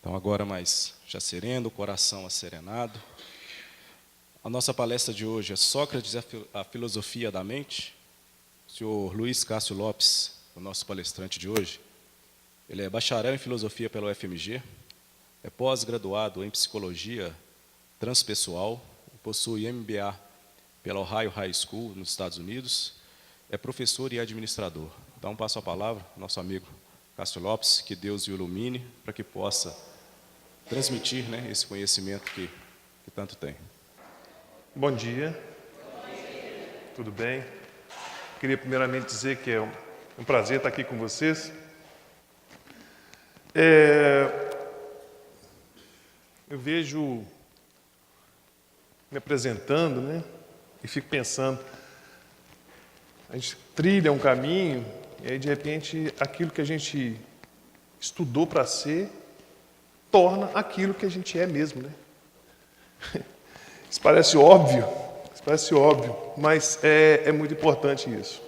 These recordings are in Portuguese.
Então, agora mais já sereno, coração asserenado. A nossa palestra de hoje é Sócrates e a filosofia da mente. O senhor Luiz Cássio Lopes, o nosso palestrante de hoje, ele é bacharel em filosofia pela UFMG, é pós-graduado em psicologia transpessoal, possui MBA pela Ohio High School, nos Estados Unidos, é professor e administrador. Então, passo a palavra ao nosso amigo Cássio Lopes, que Deus o ilumine para que possa transmitir, esse conhecimento que tanto tem. Bom dia. Tudo bem? Queria primeiramente dizer que é um prazer estar aqui com vocês. Eu vejo me apresentando, e fico pensando, a gente trilha um caminho e aí de repente aquilo que a gente estudou para ser torna aquilo que a gente é mesmo, Isso parece óbvio, mas é muito importante isso.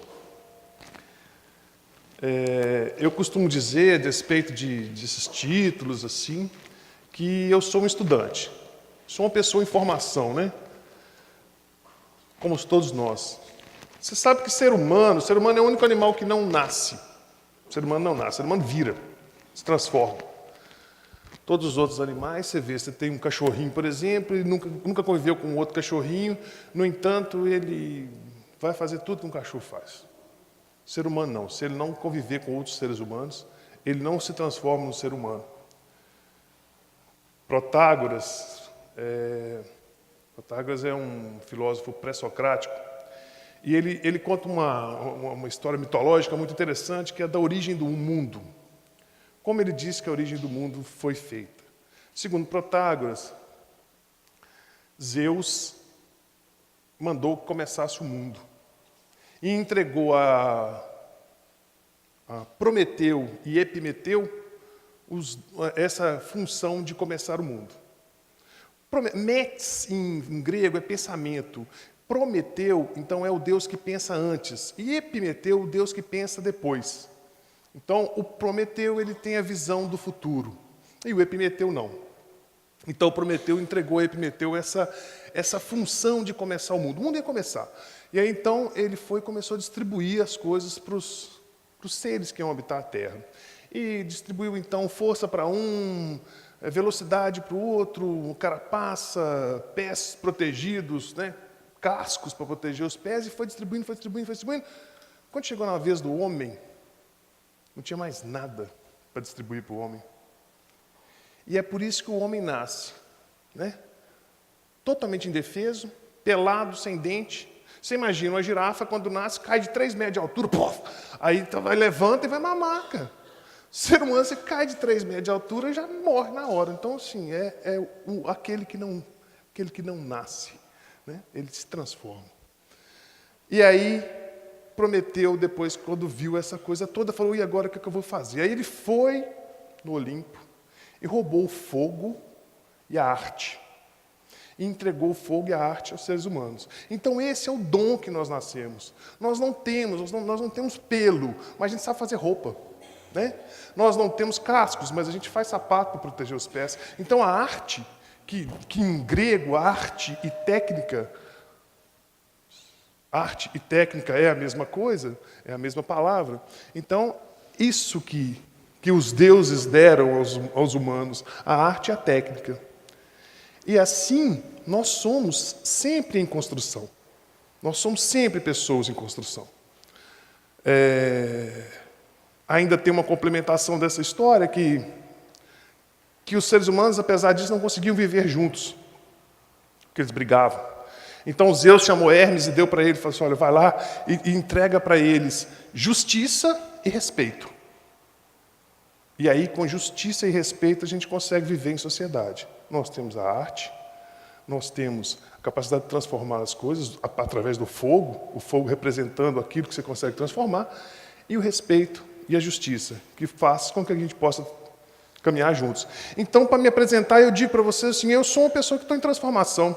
Eu costumo dizer, a despeito desses títulos, assim, que eu sou um estudante. Sou uma pessoa em formação, Como todos nós. Você sabe que o ser humano é o único animal que não nasce. O ser humano não nasce, o ser humano vira, se transforma. Todos os outros animais, você tem um cachorrinho, por exemplo, ele nunca conviveu com outro cachorrinho, no entanto, ele vai fazer tudo que um cachorro faz. O ser humano não. Se ele não conviver com outros seres humanos, ele não se transforma no ser humano. Protágoras é um filósofo pré-socrático, e ele conta uma história mitológica muito interessante, que é da origem do mundo. Como ele diz que a origem do mundo foi feita? Segundo Protágoras, Zeus mandou que começasse o mundo e entregou a Prometeu e Epimeteu essa função de começar o mundo. Metes, em grego, é pensamento. Prometeu, então, é o Deus que pensa antes. E Epimeteu, o Deus que pensa depois. Então, o Prometeu, ele tem a visão do futuro. E o Epimeteu não. Então, o Prometeu entregou a Epimeteu essa função de começar o mundo. O mundo ia começar. E aí, então, ele começou a distribuir as coisas para os seres que iam habitar a Terra. E distribuiu, então, força para um, velocidade para o outro, carapaça, pés protegidos, cascos para proteger os pés, e foi distribuindo. Quando chegou na vez do homem, não tinha mais nada para distribuir para o homem. E é por isso que o homem nasce, totalmente indefeso, pelado, sem dente. Você imagina, uma girafa, quando nasce, cai de 3 metros de altura, pof! Aí vai, levanta e vai mamar, cara. O ser humano, você cai de 3 metros de altura e já morre na hora. Então, assim, aquele que não nasce, ele se transforma. E aí, Prometeu, depois, quando viu essa coisa toda, falou, e agora o que eu vou fazer? Aí ele foi no Olimpo e roubou o fogo e a arte. E entregou o fogo e a arte aos seres humanos. Então, esse é o dom que nós nascemos. Nós não temos pelo, mas a gente sabe fazer roupa. Nós não temos cascos, mas a gente faz sapato para proteger os pés. Então, a arte, que em grego, arte e técnica é a mesma coisa, é a mesma palavra. Então, isso que os deuses deram aos humanos, a arte e a técnica. E assim, nós somos sempre em construção. Nós somos sempre pessoas em construção. Ainda tem uma complementação dessa história que os seres humanos, apesar disso, não conseguiam viver juntos, porque eles brigavam. Então Zeus chamou Hermes e deu para ele, falou assim, olha, vai lá e entrega para eles justiça e respeito. E aí, com justiça e respeito, a gente consegue viver em sociedade. Nós temos a arte, nós temos a capacidade de transformar as coisas através do fogo, o fogo representando aquilo que você consegue transformar, e o respeito e a justiça, que faz com que a gente possa caminhar juntos. Então, para me apresentar, eu digo para vocês assim, eu sou uma pessoa que estou em transformação.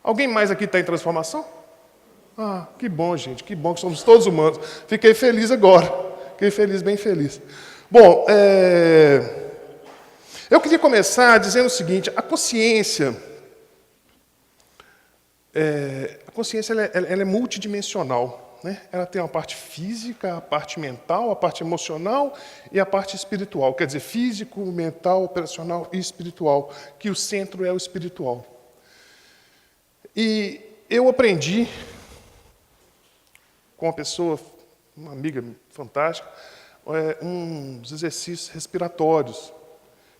Alguém mais aqui está em transformação? Ah, que bom, gente, que bom que somos todos humanos. Fiquei feliz agora, bem feliz. Bom, Eu queria começar dizendo o seguinte: a consciência ela é multidimensional, né? Ela tem uma parte física, a parte mental, a parte emocional e a parte espiritual. Quer dizer, físico, mental, operacional e espiritual, que o centro é o espiritual. E eu aprendi com uma pessoa, uma amiga fantástica, uns exercícios respiratórios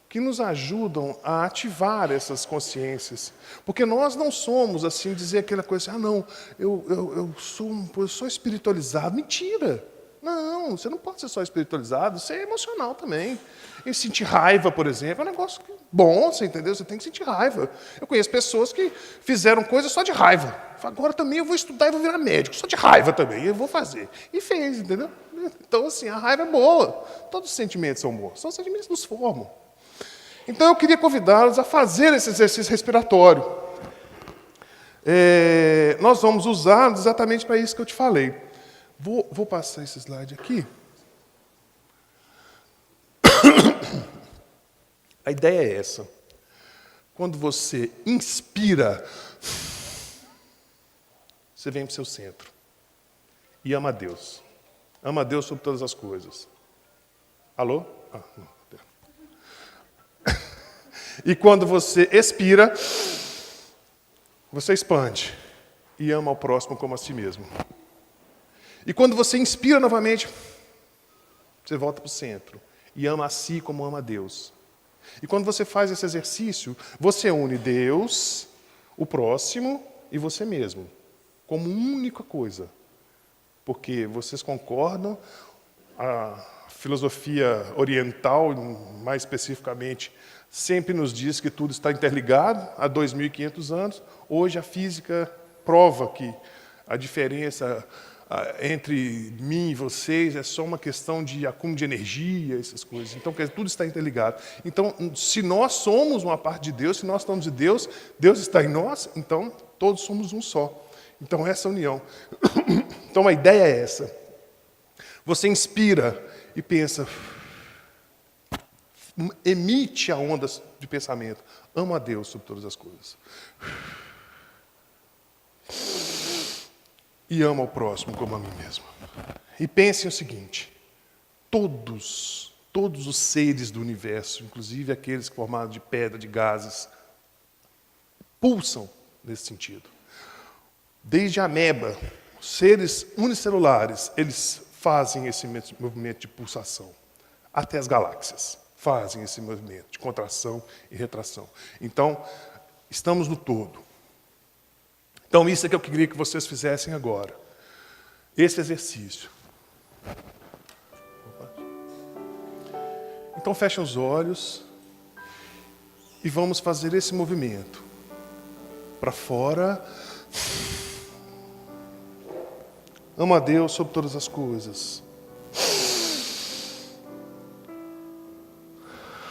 que nos ajudam a ativar essas consciências. Porque nós não somos, assim, dizer aquela coisa assim, não, eu sou espiritualizado. Mentira! Não, você não pode ser só espiritualizado, você é emocional também. E sentir raiva, por exemplo, é um negócio bom, você entendeu? Você tem que sentir raiva. Eu conheço pessoas que fizeram coisas só de raiva. Agora também eu vou estudar e vou virar médico, só de raiva também, eu vou fazer. E fez, entendeu? Então, assim, a raiva é boa. Todos os sentimentos são bons. São os sentimentos que nos formam. Então, eu queria convidá-los a fazer esse exercício respiratório. Nós vamos usar exatamente para isso que eu te falei. Vou passar esse slide aqui. A ideia é essa. Quando você inspira, você vem para o seu centro. E ama a Deus. Ama a Deus sobre todas as coisas. Alô? Não. E quando você expira, você expande e ama ao próximo como a si mesmo. E quando você inspira novamente, você volta para o centro e ama a si como ama a Deus. E quando você faz esse exercício, você une Deus, o próximo e você mesmo, como única coisa. Porque vocês concordam, a filosofia oriental, mais especificamente, sempre nos diz que tudo está interligado há 2.500 anos. Hoje a física prova que a diferença entre mim e vocês é só uma questão de acúmulo de energia, essas coisas. Então, quer dizer, tudo está interligado. Então, se nós somos uma parte de Deus, se nós estamos de Deus, Deus está em nós, então todos somos um só. Então, essa união. Então, a ideia é essa. Você inspira e pensa, emite a onda de pensamento. Amo a Deus sobre todas as coisas. E amo ao próximo como a mim mesmo. E pensem o seguinte, todos os seres do universo, inclusive aqueles formados de pedra, de gases, pulsam nesse sentido. Desde a ameba, seres unicelulares, eles fazem esse movimento de pulsação. Até as galáxias fazem esse movimento de contração e retração. Então, estamos no todo. Então, isso é que eu queria que vocês fizessem agora. Esse exercício. Então, fechem os olhos e vamos fazer esse movimento. Para fora. Amo a Deus sobre todas as coisas.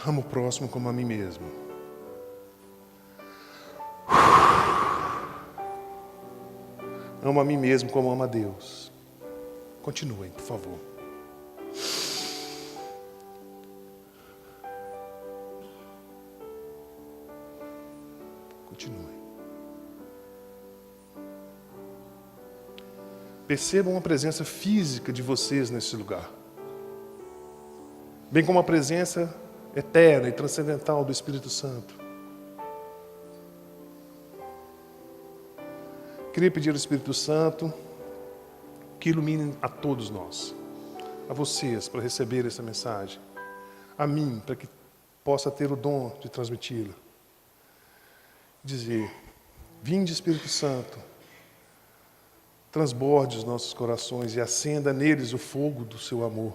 Amo o próximo como a mim mesmo. Amo a mim mesmo como amo a Deus. Continuem, por favor. Continuem. Percebam a presença física de vocês nesse lugar. Bem como a presença eterna e transcendental do Espírito Santo. Queria pedir ao Espírito Santo que ilumine a todos nós, a vocês para receber essa mensagem, a mim para que possa ter o dom de transmiti-la. Dizer, vinde Espírito Santo, transborde os nossos corações e acenda neles o fogo do seu amor.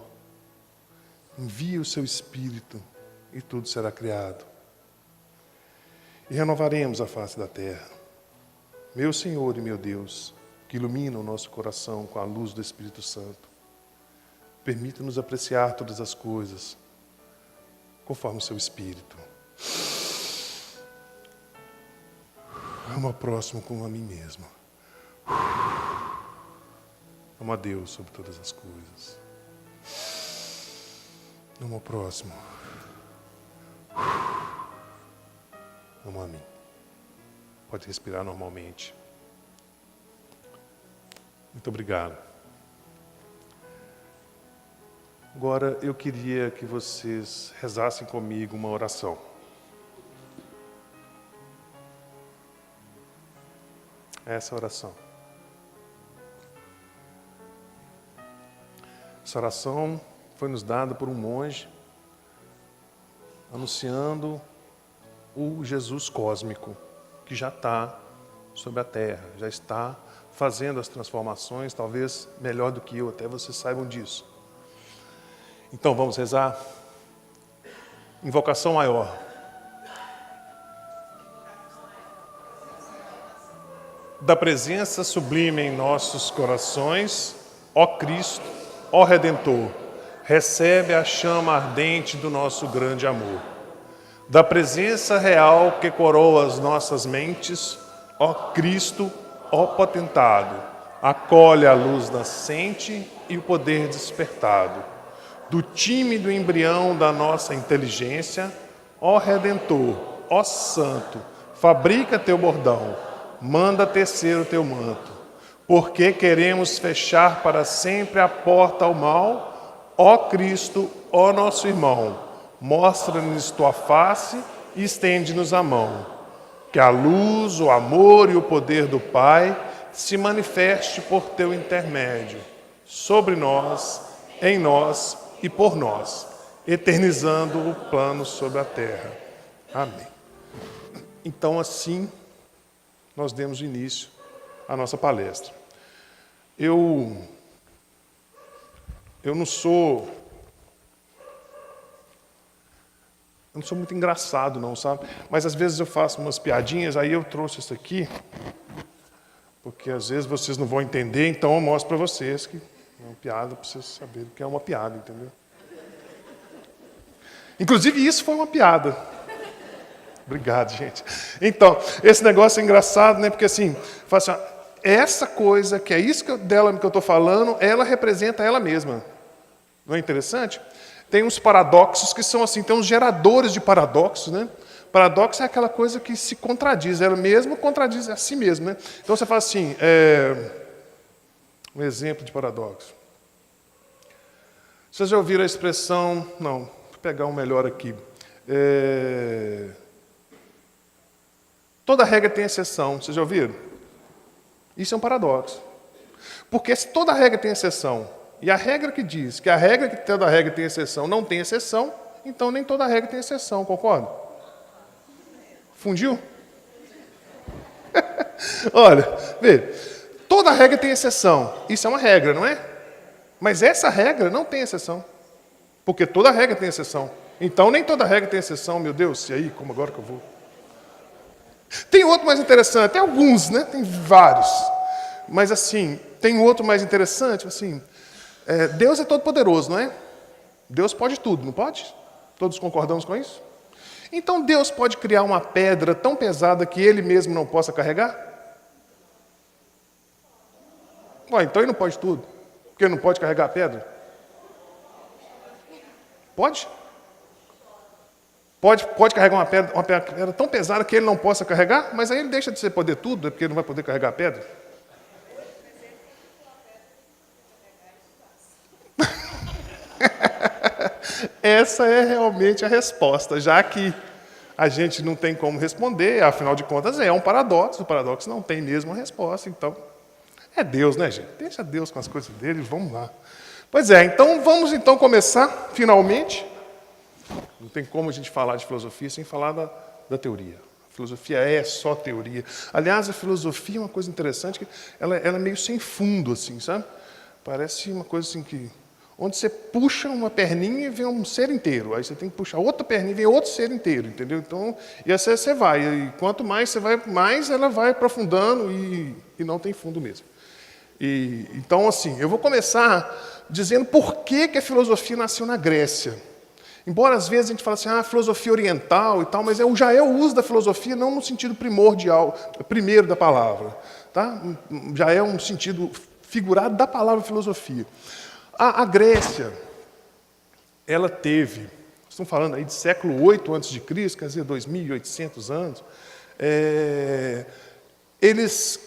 Envie o seu Espírito e tudo será criado. E renovaremos a face da terra. Meu Senhor e meu Deus, que ilumina o nosso coração com a luz do Espírito Santo, permita-nos apreciar todas as coisas conforme o seu Espírito. Amo ao próximo como a mim mesmo. Amo a Deus sobre todas as coisas. Amo ao próximo. Vamos a mim. Pode respirar normalmente. Muito obrigado. Agora eu queria que vocês rezassem comigo uma oração. Essa oração. Essa oração foi nos dada por um monge anunciando o Jesus cósmico, que já está sobre a terra, já está fazendo as transformações, talvez melhor do que eu, até vocês saibam disso. Então vamos rezar. Invocação maior. Da presença sublime em nossos corações, ó Cristo, ó Redentor, recebe a chama ardente do nosso grande amor. Da presença real que coroa as nossas mentes, ó Cristo, ó Potentado, acolhe a luz nascente e o poder despertado. Do tímido embrião da nossa inteligência, ó Redentor, ó Santo, fabrica teu bordão, manda tecer o teu manto, porque queremos fechar para sempre a porta ao mal, ó Cristo, ó nosso irmão, mostra-nos tua face e estende-nos a mão. Que a luz, o amor e o poder do Pai se manifeste por teu intermédio, sobre nós, em nós e por nós, eternizando o plano sobre a terra. Amém. Então, assim, nós demos início à nossa palestra. Eu não sou muito engraçado, não, sabe? Mas às vezes eu faço umas piadinhas, aí eu trouxe isso aqui, porque às vezes vocês não vão entender, então eu mostro para vocês que é uma piada, para vocês saberem que é uma piada, entendeu? Inclusive isso foi uma piada. Obrigado, gente. Então, esse negócio é engraçado, né? Porque assim, fala assim, essa coisa, que é isso dela que eu estou falando, ela representa ela mesma. Não é interessante? Tem uns paradoxos que são assim, tem uns geradores de paradoxos, né? Paradoxo é aquela coisa que se contradiz, ela mesma contradiz a si mesma, né? Então você fala assim, um exemplo de paradoxo. Vocês já ouviram a expressão, não, vou pegar um melhor aqui. Toda regra tem exceção, vocês já ouviram? Isso é um paradoxo. Porque se toda regra tem exceção, e a regra que diz que a regra que toda regra tem exceção não tem exceção, então nem toda regra tem exceção, concorda? Fundiu? Olha, vê, toda regra tem exceção. Isso é uma regra, não é? Mas essa regra não tem exceção. Porque toda regra tem exceção. Então nem toda regra tem exceção, meu Deus, e aí, como agora que eu vou? Tem outro mais interessante, tem alguns, né? Tem vários. Mas assim, tem outro mais interessante, assim, Deus é todo poderoso, não é? Deus pode tudo, não pode? Todos concordamos com isso? Então Deus pode criar uma pedra tão pesada que Ele mesmo não possa carregar? Ué, então Ele não pode tudo, porque Ele não pode carregar a pedra? Pode? Pode carregar uma pedra tão pesada que Ele não possa carregar? Mas aí Ele deixa de ser poder tudo, é porque Ele não vai poder carregar a pedra? Essa é realmente a resposta, já que a gente não tem como responder, afinal de contas é um paradoxo, o paradoxo não tem mesmo a resposta, então é Deus, né, gente? Deixa Deus com as coisas dele, vamos lá. Pois é, então vamos então começar, finalmente. Não tem como a gente falar de filosofia sem falar da teoria. A filosofia é só teoria. Aliás, a filosofia é uma coisa interessante, que ela é meio sem fundo, assim, sabe? Parece uma coisa assim que... onde você puxa uma perninha e vem um ser inteiro. Aí você tem que puxar outra perninha e vem outro ser inteiro, entendeu? Então, e assim você vai. E quanto mais você vai, mais ela vai aprofundando e não tem fundo mesmo. Então, assim, eu vou começar dizendo por que a filosofia nasceu na Grécia. Embora às vezes a gente fale assim, filosofia oriental e tal, mas já é o uso da filosofia não no sentido primordial, primeiro da palavra. Tá? Já é um sentido figurado da palavra filosofia. A Grécia, ela teve estamos falando aí de século 8 a.C., quer dizer, 2.800 anos, eles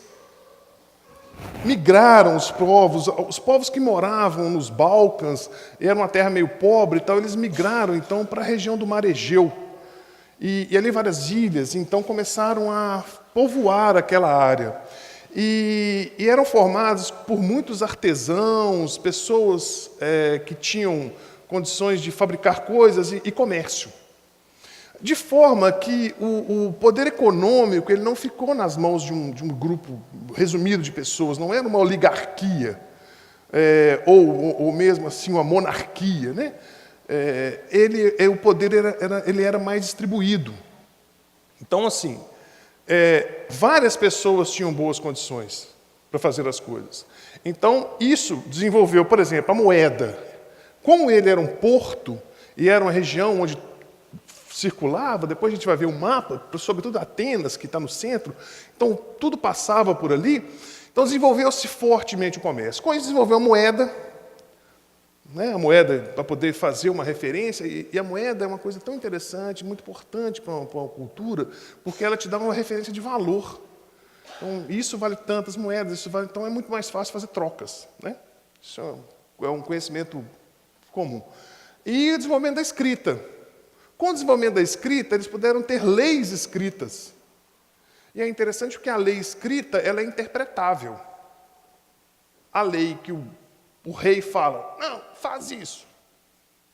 migraram os povos que moravam nos Balcãs, era uma terra meio pobre e tal, eles migraram então para a região do Mar Egeu. E ali várias ilhas, então começaram a povoar aquela área. E eram formados por muitos artesãos, pessoas que tinham condições de fabricar coisas e comércio. De forma que o poder econômico ele não ficou nas mãos de um grupo resumido de pessoas, não era uma oligarquia, ou mesmo assim uma monarquia, né? O poder ele era mais distribuído. Então, assim, várias pessoas tinham boas condições para fazer as coisas. Então, isso desenvolveu, por exemplo, a moeda. Como ele era um porto e era uma região onde circulava, depois a gente vai ver o mapa, sobretudo Atenas, que está no centro, então tudo passava por ali, então desenvolveu-se fortemente o comércio. Com isso desenvolveu a moeda, né, a moeda para poder fazer uma referência, e a moeda é uma coisa tão interessante, muito importante para uma cultura, porque ela te dá uma referência de valor. Então, isso vale tantas moedas, então é muito mais fácil fazer trocas. Né? Isso é um conhecimento comum. E o desenvolvimento da escrita. Com o desenvolvimento da escrita, eles puderam ter leis escritas. E é interessante porque a lei escrita ela é interpretável. A lei que o rei fala, não, faz isso.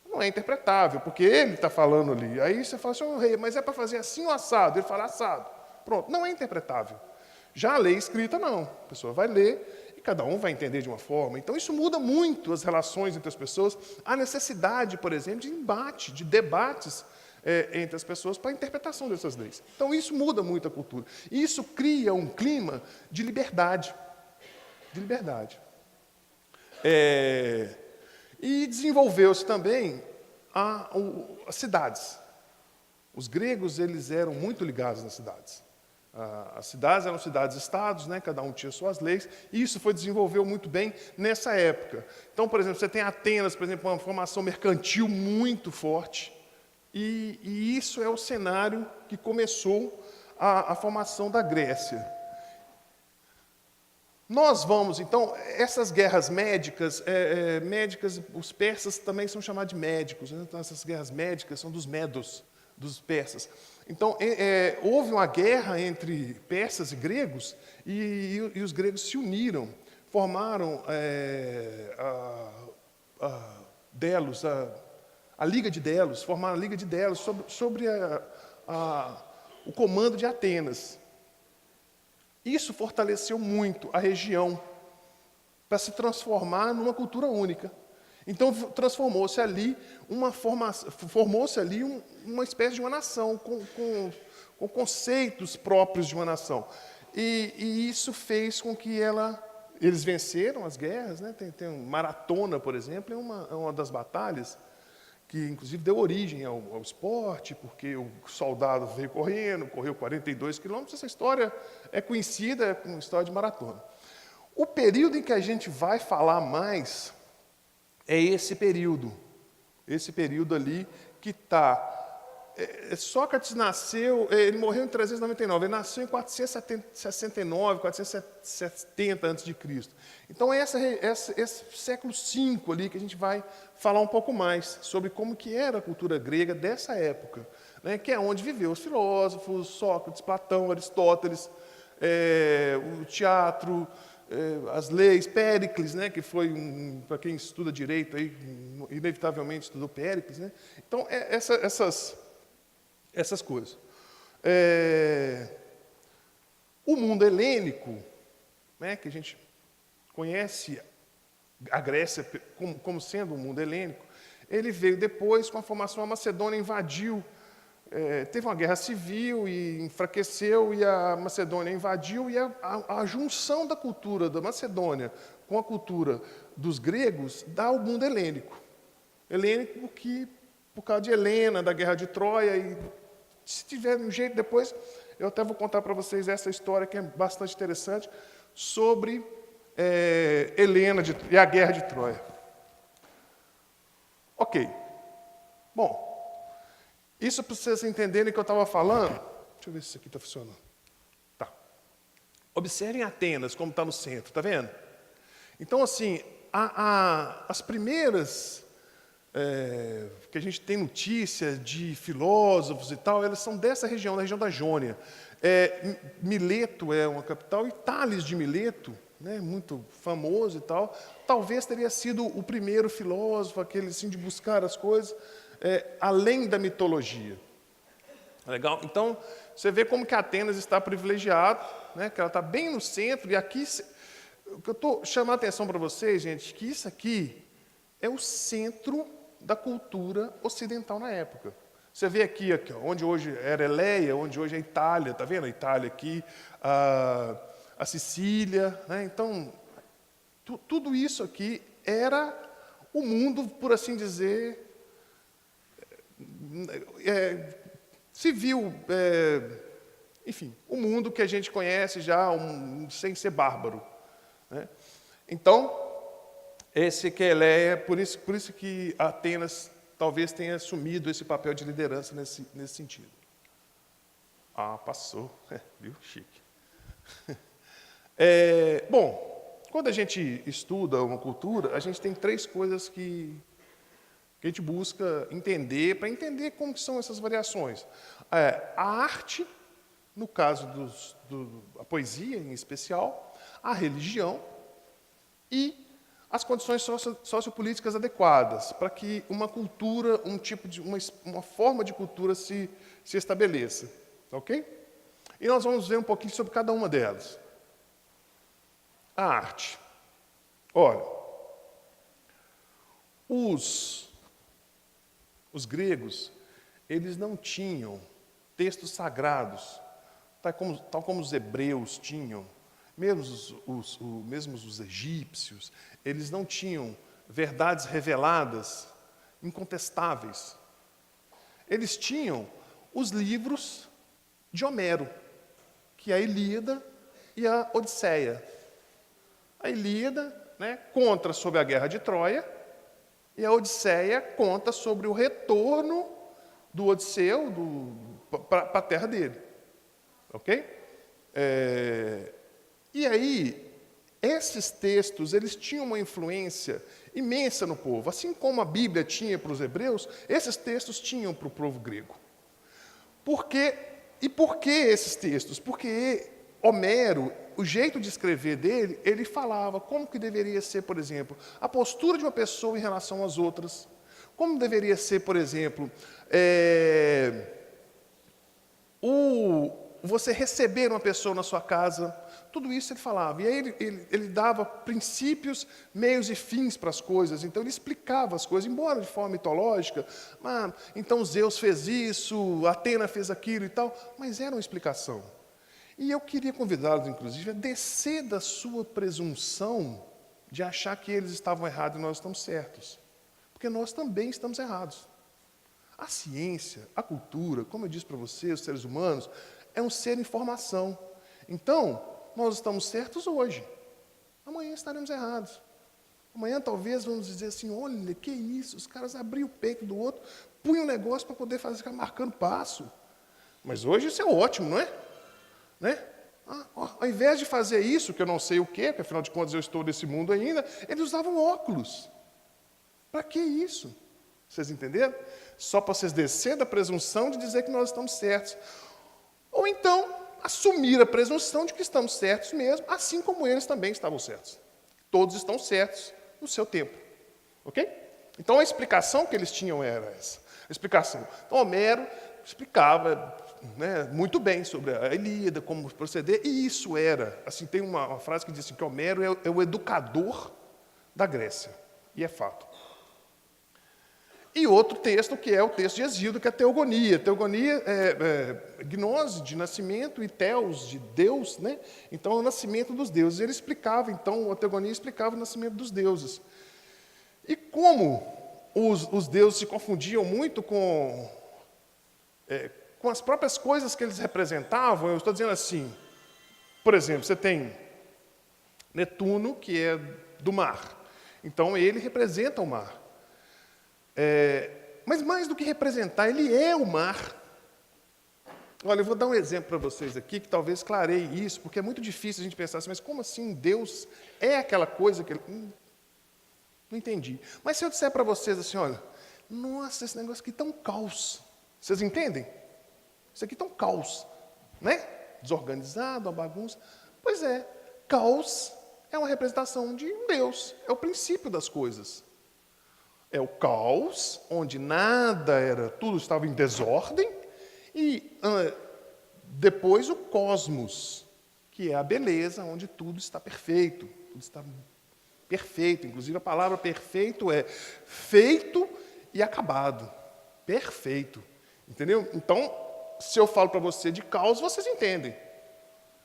Não é interpretável, porque ele está falando ali. Aí você fala assim, rei, mas é para fazer assim ou assado? Ele fala assado. Pronto, não é interpretável. Já a lei escrita, não. A pessoa vai ler e cada um vai entender de uma forma. Então, isso muda muito as relações entre as pessoas. Há necessidade, por exemplo, de embate, de debates entre as pessoas para a interpretação dessas leis. Então, isso muda muito a cultura. E isso cria um clima de liberdade. De liberdade. E desenvolveu-se também as cidades. Os gregos eles eram muito ligados nas cidades. As cidades eram cidades-estados, né? Cada um tinha suas leis, e isso desenvolveu muito bem nessa época. Então, por exemplo, você tem Atenas, por exemplo, uma formação mercantil muito forte, e isso é o cenário que começou a formação da Grécia. Nós vamos, então, essas guerras médicas, os persas também são chamados de médicos, né? Então, essas guerras médicas são dos medos, dos persas. Então, houve uma guerra entre persas e gregos, e os gregos se uniram, formaram Delos, a Liga de Delos, formaram a Liga de Delos sobre o comando de Atenas. Isso fortaleceu muito a região para se transformar numa cultura única. Então, formou-se ali uma espécie de uma nação, com conceitos próprios de uma nação. E isso fez com que eles venceram as guerras. Né? Tem Maratona, por exemplo, é uma das batalhas que, inclusive, deu origem ao esporte, porque o soldado veio correndo, correu 42 quilômetros. Essa história é conhecida como história de Maratona. O período em que a gente vai falar mais é esse período ali que está... Sócrates nasceu, ele morreu em 399, ele nasceu em 469, 470 a.C. Então, esse século V ali que a gente vai falar um pouco mais sobre como que era a cultura grega dessa época, né, que é onde viveu os filósofos, Sócrates, Platão, Aristóteles, o teatro, as leis, Péricles, né, que foi, para quem estuda direito, aí, inevitavelmente estudou Péricles. Né? Então, essas coisas. O mundo helênico, né, que a gente conhece a Grécia como sendo um mundo helênico, ele veio depois com a formação. A Macedônia invadiu, teve uma guerra civil e enfraqueceu, e a Macedônia invadiu, e a junção da cultura da Macedônia com a cultura dos gregos dá o mundo helênico. Helênico porque, por causa de Helena, da guerra de Troia, e se tiver um jeito depois, eu até vou contar para vocês essa história que é bastante interessante, sobre Helena e a guerra de Troia. Ok. Bom, Isso para vocês entenderem o que eu estava falando. Deixa eu ver se isso aqui está funcionando. Tá. Observem Atenas, como está no centro, está vendo? Então, assim, as primeiras que a gente tem notícia de filósofos e tal, elas são dessa região, da região da Jônia. Mileto é uma capital, e Tales de Mileto, né, muito famoso e tal, talvez teria sido o primeiro filósofo, aquele assim, de buscar as coisas além da mitologia. Legal? Então, você vê como que Atenas está privilegiada, né, que ela está bem no centro, e aqui, o que eu estou chamando a atenção para vocês, gente, que isso aqui é o centro da cultura ocidental na época. Você vê aqui ó, onde hoje era Eleia, onde hoje é Itália, está vendo? A Itália aqui, a Sicília, né? Então, tudo isso aqui era o mundo, por assim dizer, civil, enfim, o mundo que a gente conhece já sem ser bárbaro, né? Então, esse que é Eleia, por isso que Atenas talvez tenha assumido esse papel de liderança nesse sentido. Ah, passou, viu? Chique. Bom, quando a gente estuda uma cultura, a gente tem 3 coisas que a gente busca entender, para entender como que são essas variações. A arte, no caso a poesia em especial, a religião e as condições sociopolíticas adequadas para que uma cultura, uma forma de cultura se estabeleça. Ok? E nós vamos ver um pouquinho sobre cada uma delas. A arte. Olha, os gregos, eles não tinham textos sagrados, tal como os hebreus tinham. Mesmo os egípcios, eles não tinham verdades reveladas, incontestáveis. Eles tinham os livros de Homero, que é a Ilíada e a Odisseia. A Ilíada, né, conta sobre a guerra de Troia, e a Odisseia conta sobre o retorno do Odisseu para a terra dele. Ok? E aí, esses textos, eles tinham uma influência imensa no povo. Assim como a Bíblia tinha para os hebreus, esses textos tinham para o povo grego. Por quê? E por que esses textos? Porque Homero, o jeito de escrever dele, ele falava como que deveria ser, por exemplo, a postura de uma pessoa em relação às outras. Como deveria ser, por exemplo, você receber uma pessoa na sua casa. Tudo isso ele falava. E aí ele dava princípios, meios e fins para as coisas. Então ele explicava as coisas, embora de forma mitológica. Então Zeus fez isso, Atena fez aquilo e tal. Mas era uma explicação. E eu queria convidá-los, inclusive, a descer da sua presunção de achar que eles estavam errados e nós estamos certos. Porque nós também estamos errados. A ciência, a cultura, como eu disse para vocês, os seres humanos, é um ser em formação. Então, nós estamos certos hoje. Amanhã estaremos errados. Amanhã talvez vamos dizer assim, olha, que isso? Os caras abriam o peito do outro, punham um negócio para poder ficar marcando passo. Mas hoje isso é ótimo, não é? Né? Ao invés de fazer isso, que eu não sei o quê, porque afinal de contas eu estou nesse mundo ainda, eles usavam óculos. Para que isso? Vocês entenderam? Só para vocês descer da presunção de dizer que nós estamos certos. Ou então, assumir a presunção de que estamos certos mesmo, assim como eles também estavam certos. Todos estão certos no seu tempo. Ok? Então, a explicação que eles tinham era essa. A explicação. Então, Homero explicava, né, muito bem sobre a Ilíada, como proceder, e isso era, assim, tem uma frase que diz assim, que Homero é o educador da Grécia. E é fato. E outro texto, que é o texto de Hesíodo, que é a Teogonia. Teogonia é gnose de nascimento e teos de Deus, né? Então, é o nascimento dos deuses. Ele explicava, então, a Teogonia explicava o nascimento dos deuses. E como os deuses se confundiam muito com as próprias coisas que eles representavam, eu estou dizendo assim, por exemplo, você tem Netuno, que é do mar. Então, ele representa o mar. Mas mais do que representar, ele é o mar. Olha, eu vou dar um exemplo para vocês aqui, que talvez clareie isso, porque é muito difícil a gente pensar assim, mas como assim Deus é aquela coisa que ele... Não entendi. Mas se eu disser para vocês assim, olha, nossa, esse negócio aqui está um caos. Vocês entendem? Isso aqui está um caos, né? Desorganizado, uma bagunça. Pois é, caos é uma representação de Deus, é o princípio das coisas. É o caos, onde nada era, tudo estava em desordem, e depois o cosmos, que é a beleza, onde tudo está perfeito, tudo está perfeito. Inclusive a palavra perfeito é feito e acabado. Perfeito. Entendeu? Então, se eu falo para você de caos, vocês entendem.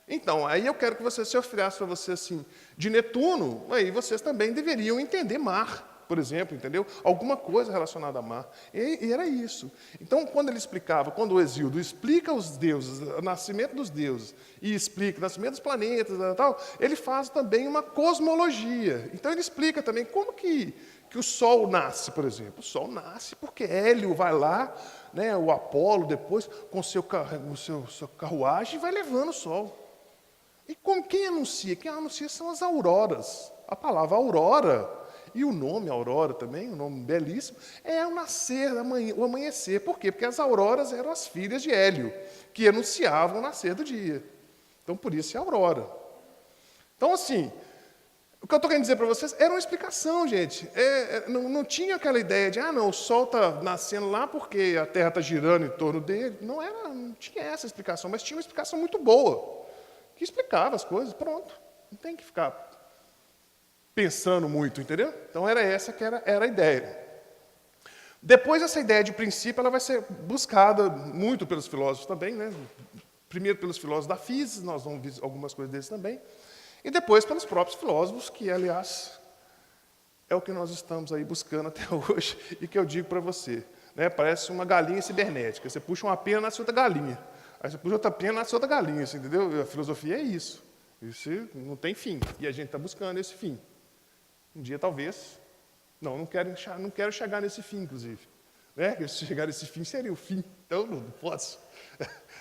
Então, aí eu quero que você, se eu falasse para você assim, de Netuno, aí vocês também deveriam entender mar, por exemplo, entendeu? Alguma coisa relacionada a mar. E era isso. Então, quando ele explicava, quando o Hesíodo explica os deuses, o nascimento dos deuses, e explica o nascimento dos planetas e tal, ele faz também uma cosmologia. Então, ele explica também como que o Sol nasce, por exemplo. O Sol nasce porque Hélio vai lá, né, o Apolo depois, com sua carruagem, vai levando o Sol. E quem anuncia? Quem anuncia são as auroras. A palavra aurora, e o nome aurora também, um nome belíssimo, é o nascer, o amanhecer. Por quê? Porque as auroras eram as filhas de Hélio, que anunciavam o nascer do dia. Então, por isso é aurora. Então, assim, o que eu estou querendo dizer para vocês era uma explicação, gente. Não tinha aquela ideia de, não, o Sol está nascendo lá porque a Terra está girando em torno dele. Não tinha essa explicação, mas tinha uma explicação muito boa, que explicava as coisas, pronto. Não tem que ficar pensando muito, entendeu? Então era essa que era a ideia. Depois essa ideia de princípio ela vai ser buscada muito pelos filósofos também, né? Primeiro pelos filósofos da física, nós vamos ver algumas coisas desses também, e depois pelos próprios filósofos, que aliás é o que nós estamos aí buscando até hoje, e que eu digo para você, né? Parece uma galinha cibernética, você puxa uma pena, nasce outra galinha, aí você puxa outra pena, nasce outra galinha, assim, entendeu? A filosofia é isso, isso não tem fim, e a gente está buscando esse fim. Um dia, talvez... Não quero chegar nesse fim, inclusive. Né? Se chegar nesse fim, seria o fim. Então, não posso.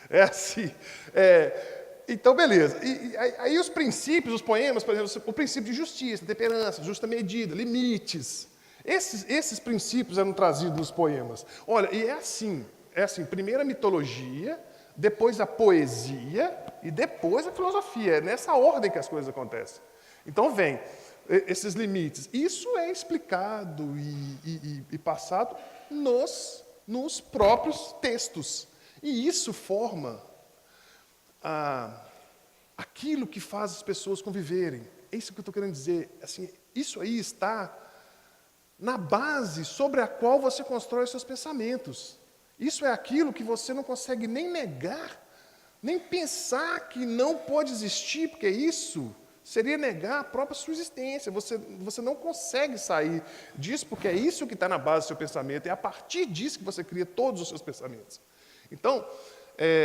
É assim. Então, beleza. Aí os princípios, os poemas, por exemplo, o princípio de justiça, temperança, justa medida, limites. Esses princípios eram trazidos nos poemas. Olha, e é assim. Primeiro a mitologia, depois a poesia e depois a filosofia. É nessa ordem que as coisas acontecem. Então, vem... esses limites. Isso é explicado e passado nos próprios textos. E isso forma aquilo que faz as pessoas conviverem. É isso que eu estou querendo dizer. Assim, isso aí está na base sobre a qual você constrói os seus pensamentos. Isso é aquilo que você não consegue nem negar, nem pensar que não pode existir, porque isso... seria negar a própria sua existência. Você não consegue sair disso, porque é isso que está na base do seu pensamento. É a partir disso que você cria todos os seus pensamentos. Então,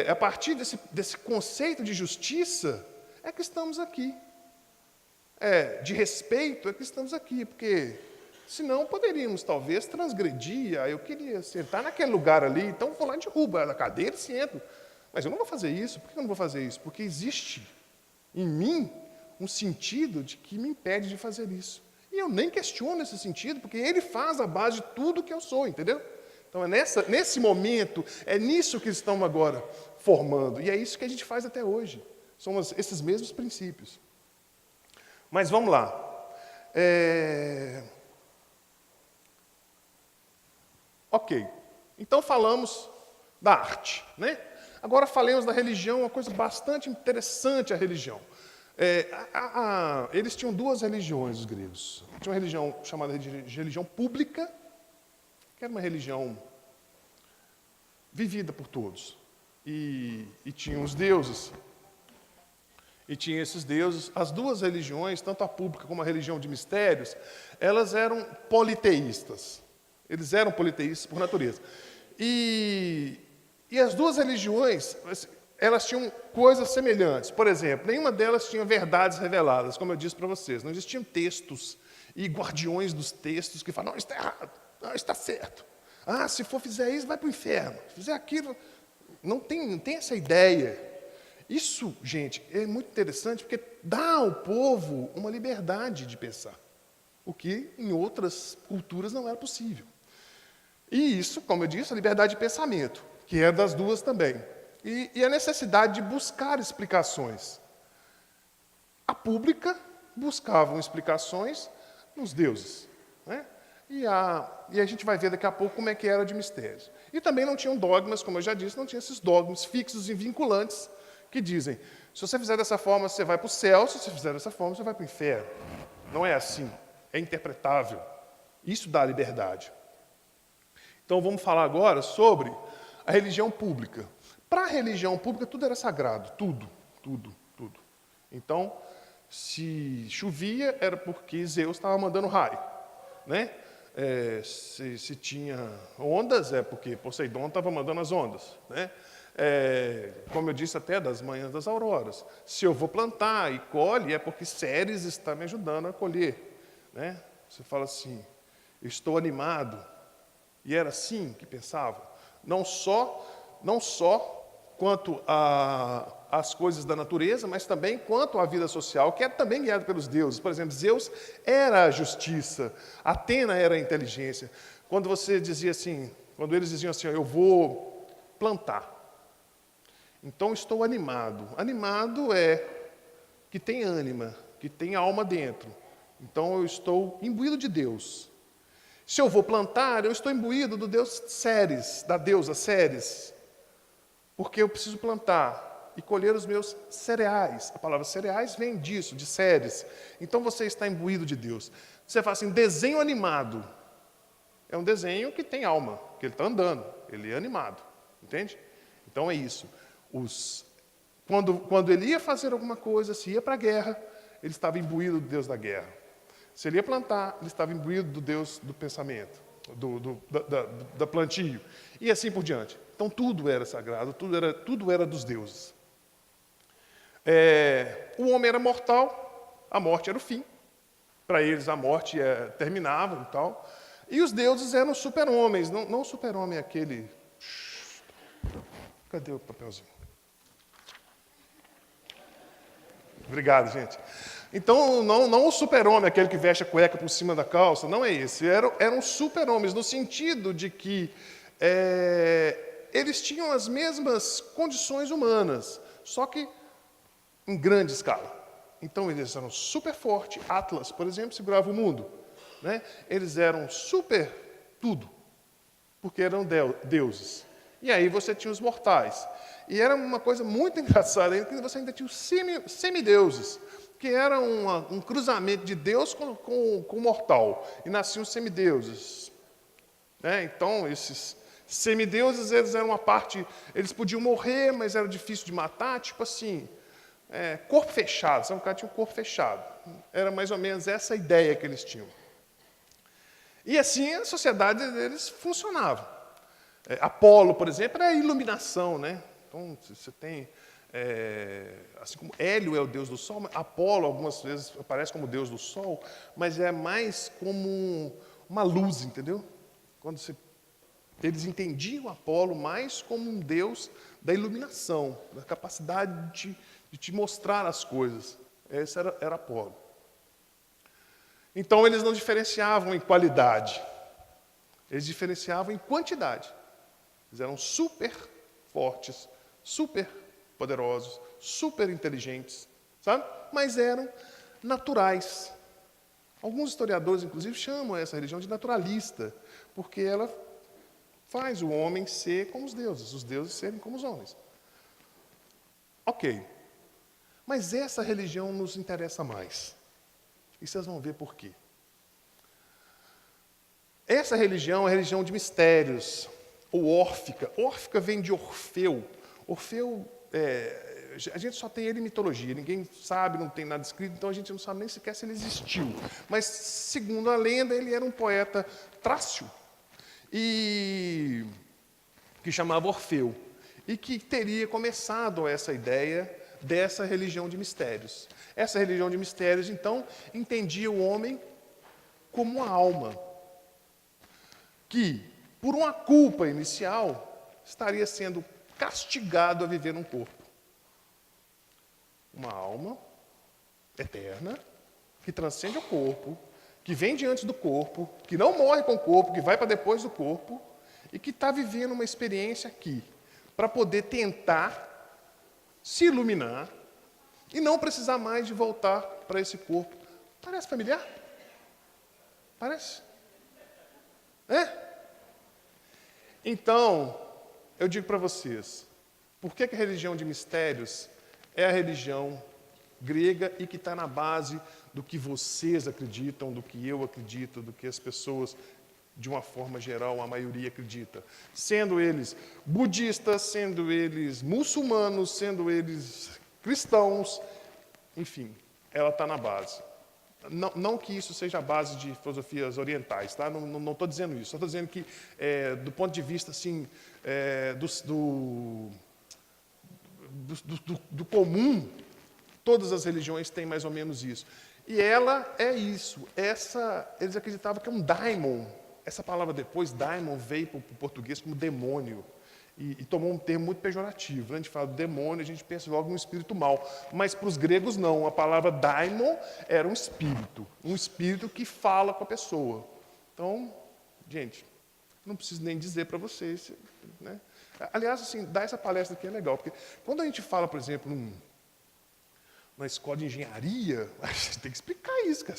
a partir desse conceito de justiça, é que estamos aqui. De respeito, é que estamos aqui, porque senão poderíamos, talvez, transgredir. Eu queria sentar naquele lugar ali, então vou lá e derrubo a cadeira e sento. Mas eu não vou fazer isso. Por que eu não vou fazer isso? Porque existe em mim um sentido de que me impede de fazer isso. E eu nem questiono esse sentido, porque ele faz a base de tudo que eu sou, entendeu? Então, é nesse momento, é nisso que estamos agora formando. E é isso que a gente faz até hoje. São esses mesmos princípios. Mas vamos lá. Ok. Então, falamos da arte, né? Agora, falemos da religião, uma coisa bastante interessante a religião. Eles tinham duas religiões, os gregos. Tinha uma religião chamada de religião pública, que era uma religião vivida por todos. E tinha os deuses. E tinha esses deuses. As duas religiões, tanto a pública como a religião de mistérios, elas eram politeístas. Eles eram politeístas por natureza. E as duas religiões... elas tinham coisas semelhantes. Por exemplo, nenhuma delas tinha verdades reveladas, como eu disse para vocês. Não existiam textos e guardiões dos textos que falam, não, está errado, não, está certo. Ah, se for fizer isso, vai para o inferno. Se fizer aquilo... Não tem essa ideia. Isso, gente, é muito interessante porque dá ao povo uma liberdade de pensar, o que em outras culturas não era possível. E isso, como eu disse, a liberdade de pensamento, que é das duas também. E a necessidade de buscar explicações. A pública buscavam explicações nos deuses, né? E a gente vai ver daqui a pouco como é que era de mistérios. E também não tinham dogmas, como eu já disse, não tinha esses dogmas fixos e vinculantes que dizem, se você fizer dessa forma, você vai para o céu, se você fizer dessa forma, você vai para o inferno. Não é assim, é interpretável. Isso dá liberdade. Então vamos falar agora sobre a religião pública. Para a religião pública, tudo era sagrado, tudo. Então, se chovia, era porque Zeus estava mandando raio, né? Se tinha ondas, é porque Poseidon estava mandando as ondas, né? Como eu disse até, das manhãs das auroras. Se eu vou plantar e colhe, é porque Ceres está me ajudando a colher, né? Você fala assim, eu estou animado. E era assim que pensavam. Não só quanto às coisas da natureza, mas também quanto à vida social, que é também guiada pelos deuses. Por exemplo, Zeus era a justiça, Atena era a inteligência. Quando eles diziam assim, eu vou plantar, então estou animado. Animado é que tem ânima, que tem alma dentro. Então eu estou imbuído de Deus. Se eu vou plantar, eu estou imbuído do deus Ceres, da deusa Ceres. Porque eu preciso plantar e colher os meus cereais. A palavra cereais vem disso, de Ceres. Então você está imbuído de Deus. Você fala assim, desenho animado. É um desenho que tem alma, que ele está andando, ele é animado. Entende? Então é isso. Quando ele ia fazer alguma coisa, se ia para a guerra, ele estava imbuído do Deus da guerra. Se ele ia plantar, ele estava imbuído do Deus do pensamento, da plantio. E assim por diante. Então tudo era sagrado, tudo era dos deuses. O homem era mortal, a morte era o fim. Para eles a morte terminava e tal. E os deuses eram super-homens, não o super-homem aquele... Cadê o papelzinho? Obrigado, gente. Então, não o super-homem, aquele que veste a cueca por cima da calça, não é esse. Eram super-homens, no sentido de que eles tinham as mesmas condições humanas, só que em grande escala. Então, eles eram super fortes. Atlas, por exemplo, segurava o mundo, né? Eles eram super tudo, porque eram deuses. E aí você tinha os mortais. E era uma coisa muito engraçada, que você ainda tinha os semideuses, que era um cruzamento de Deus com mortal. E nasciam os semideuses. Então, esses semideuses, eles eram uma parte... Eles podiam morrer, mas era difícil de matar, tipo assim... corpo fechado, sabe? O cara tinha um corpo fechado. Era mais ou menos essa ideia que eles tinham. E assim a sociedade deles funcionava. Apolo, por exemplo, era a iluminação, né? Então, você tem... assim como Hélio é o deus do sol, Apolo algumas vezes aparece como deus do sol, mas é mais como uma luz, entendeu? Eles entendiam Apolo mais como um deus da iluminação, da capacidade de te mostrar as coisas. Esse era Apolo. Então, eles não diferenciavam em qualidade, eles diferenciavam em quantidade. Eles eram super fortes, super poderosos, super inteligentes, sabe? Mas eram naturais. Alguns historiadores, inclusive, chamam essa religião de naturalista, porque ela faz o homem ser como os deuses serem como os homens. Ok. Mas essa religião nos interessa mais. E vocês vão ver por quê. Essa religião é a religião de mistérios, ou órfica. Órfica vem de Orfeu. Orfeu, a gente só tem ele em mitologia, ninguém sabe, não tem nada escrito, então a gente não sabe nem sequer se ele existiu. Mas, segundo a lenda, ele era um poeta trácio, que chamava Orfeu, e que teria começado essa ideia dessa religião de mistérios. Essa religião de mistérios, então, entendia o homem como uma alma, que, por uma culpa inicial, estaria sendo castigado a viver num corpo. Uma alma eterna, que transcende o corpo, que vem diante do corpo, que não morre com o corpo, que vai para depois do corpo, e que está vivendo uma experiência aqui, para poder tentar se iluminar e não precisar mais de voltar para esse corpo. Parece familiar? Parece? É? Então, eu digo para vocês, por que a religião de mistérios é a religião grega e que está na base do que vocês acreditam, do que eu acredito, do que as pessoas, de uma forma geral, a maioria acredita. Sendo eles budistas, sendo eles muçulmanos, sendo eles cristãos, enfim, ela está na base. Não que isso seja a base de filosofias orientais, tá? Não estou dizendo isso. Estou dizendo que, do ponto de vista assim, do comum, todas as religiões têm mais ou menos isso. E ela é isso. Eles acreditavam que é um daimon. Essa palavra depois, daimon, veio para o português como demônio. E tomou um termo muito pejorativo. A gente fala do demônio, a gente pensa logo no espírito mau. Mas para os gregos não, a palavra daimon era um espírito que fala com a pessoa. Então, gente, não preciso nem dizer para vocês. Né? Aliás, assim, dar essa palestra aqui é legal, porque quando a gente fala, por exemplo, numa escola de engenharia, a gente tem que explicar isso, cara.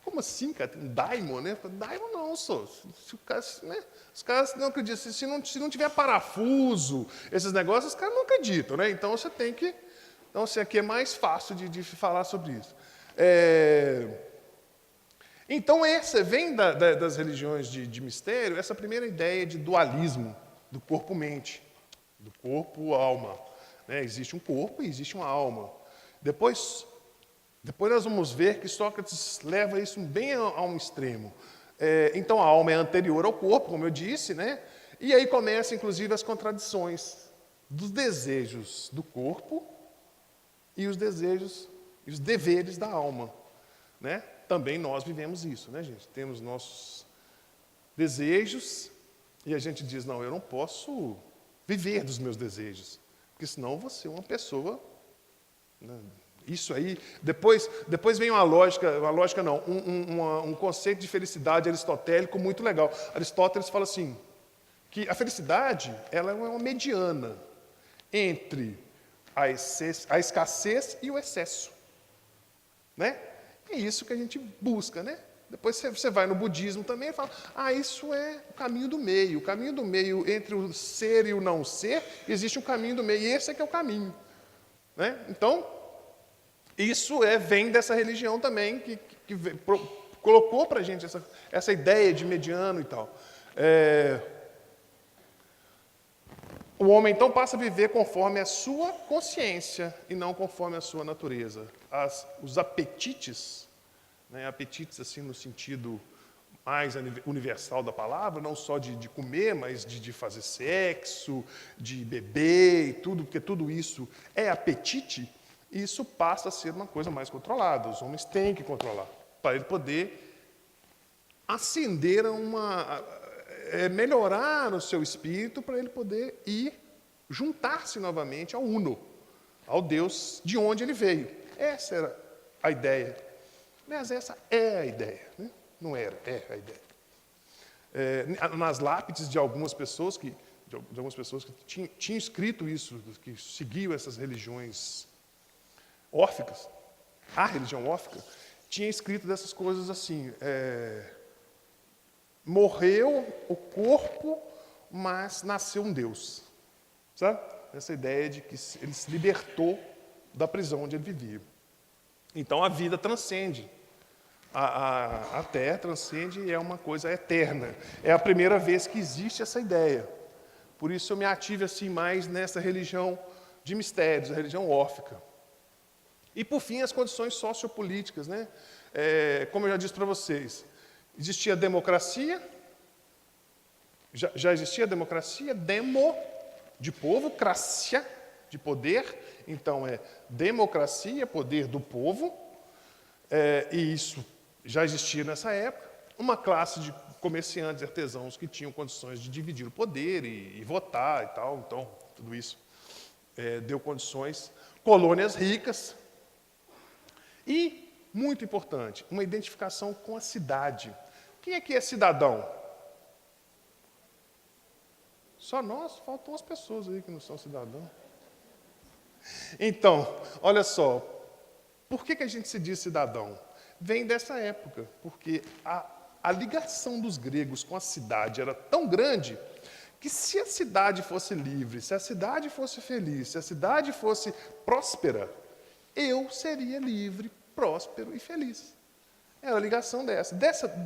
Como assim, cara? Tem um daimon, né? Daimon não, só. Os caras não acreditam. Se não tiver parafuso, esses negócios, os caras não acreditam, né? Então você tem que. Então, assim, aqui é mais fácil de falar sobre isso. Então, essa vem das religiões de mistério, essa primeira ideia de dualismo do corpo-mente, do corpo-alma. Né? Existe um corpo e existe uma alma. Depois nós vamos ver que Sócrates leva isso bem a um extremo. Então, a alma é anterior ao corpo, como eu disse, né? E aí começam, inclusive, as contradições dos desejos do corpo e os desejos e os deveres da alma. Né? Também nós vivemos isso, né, gente? Temos nossos desejos e a gente diz, não, eu não posso viver dos meus desejos, porque senão eu vou ser uma pessoa... Né? Isso aí, depois vem uma lógica não, um conceito de felicidade aristotélico muito legal. Aristóteles fala assim, que a felicidade ela é uma mediana entre a escassez e o excesso. Né? É isso que a gente busca, né? Depois você vai no budismo também e fala, isso é o caminho do meio. O caminho do meio entre o ser e o não ser, existe um caminho do meio, e esse é que é o caminho. Né? Então, isso vem dessa religião também, que colocou para a gente essa ideia de mediano e tal. O homem, então, passa a viver conforme a sua consciência e não conforme a sua natureza. Os apetites, né, apetites assim no sentido mais universal da palavra, não só de comer, mas de fazer sexo, de beber e tudo, porque tudo isso é apetite. Isso passa a ser uma coisa mais controlada. Os homens têm que controlar, para ele poder ascender melhorar o seu espírito, para ele poder ir juntar-se novamente ao Uno, ao Deus de onde ele veio. Essa era a ideia. Mas essa é a ideia. Né? Não era, é a ideia. Nas lápides de algumas pessoas que tinham escrito isso, que seguiam essas religiões órficas, a religião órfica, tinha escrito dessas coisas assim, morreu o corpo, mas nasceu um Deus. Sabe? Essa ideia de que ele se libertou da prisão onde ele vivia. Então a vida transcende. A terra transcende e é uma coisa eterna. É a primeira vez que existe essa ideia. Por isso eu me ativo assim mais nessa religião de mistérios, a religião órfica. E, por fim, as condições sociopolíticas. Né? Como eu já disse para vocês, existia a democracia, já existia a democracia, demo, de povo, cracia, de poder. Então, democracia, poder do povo, e isso já existia nessa época. Uma classe de comerciantes e artesãos que tinham condições de dividir o poder e votar e tal. Então, tudo isso deu condições. Colônias ricas. E, muito importante, uma identificação com a cidade. Quem aqui é cidadão? Só nós? Faltam umas pessoas aí que não são cidadãos. Então, olha só. Por que a gente se diz cidadão? Vem dessa época, porque a ligação dos gregos com a cidade era tão grande que se a cidade fosse livre, se a cidade fosse feliz, se a cidade fosse próspera, eu seria livre, próspero e feliz. Era a ligação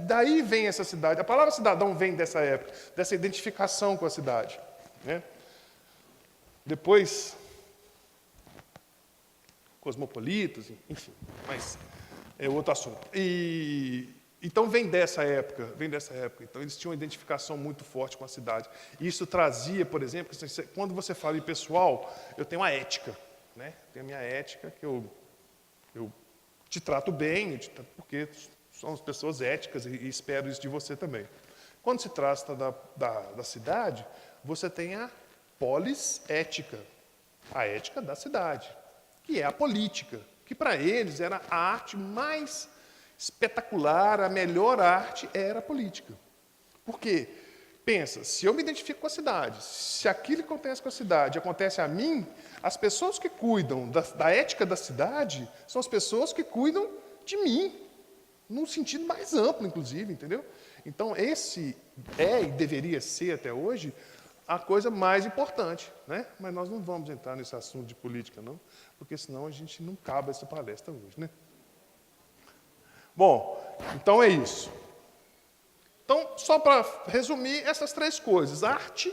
daí vem essa cidade. A palavra cidadão vem dessa época, dessa identificação com a cidade. Né? Depois, cosmopolitas, enfim, mas é outro assunto. Então vem dessa época. Então eles tinham uma identificação muito forte com a cidade. E isso trazia, por exemplo, quando você fala em pessoal, eu tenho uma ética, né? Tenho a minha ética que eu te trato bem, porque somos pessoas éticas e espero isso de você também. Quando se trata da cidade, você tem a polis ética, a ética da cidade, que é a política, que para eles era a arte mais espetacular, a melhor arte era a política. Por quê? Pensa, se eu me identifico com a cidade, se aquilo que acontece com a cidade acontece a mim, as pessoas que cuidam da ética da cidade são as pessoas que cuidam de mim, num sentido mais amplo, inclusive, entendeu? Então, esse e deveria ser, até hoje, a coisa mais importante, né? Mas nós não vamos entrar nesse assunto de política, não, porque senão a gente não cabe essa palestra hoje, né? Bom, então é isso. Então, só para resumir, essas três coisas: arte,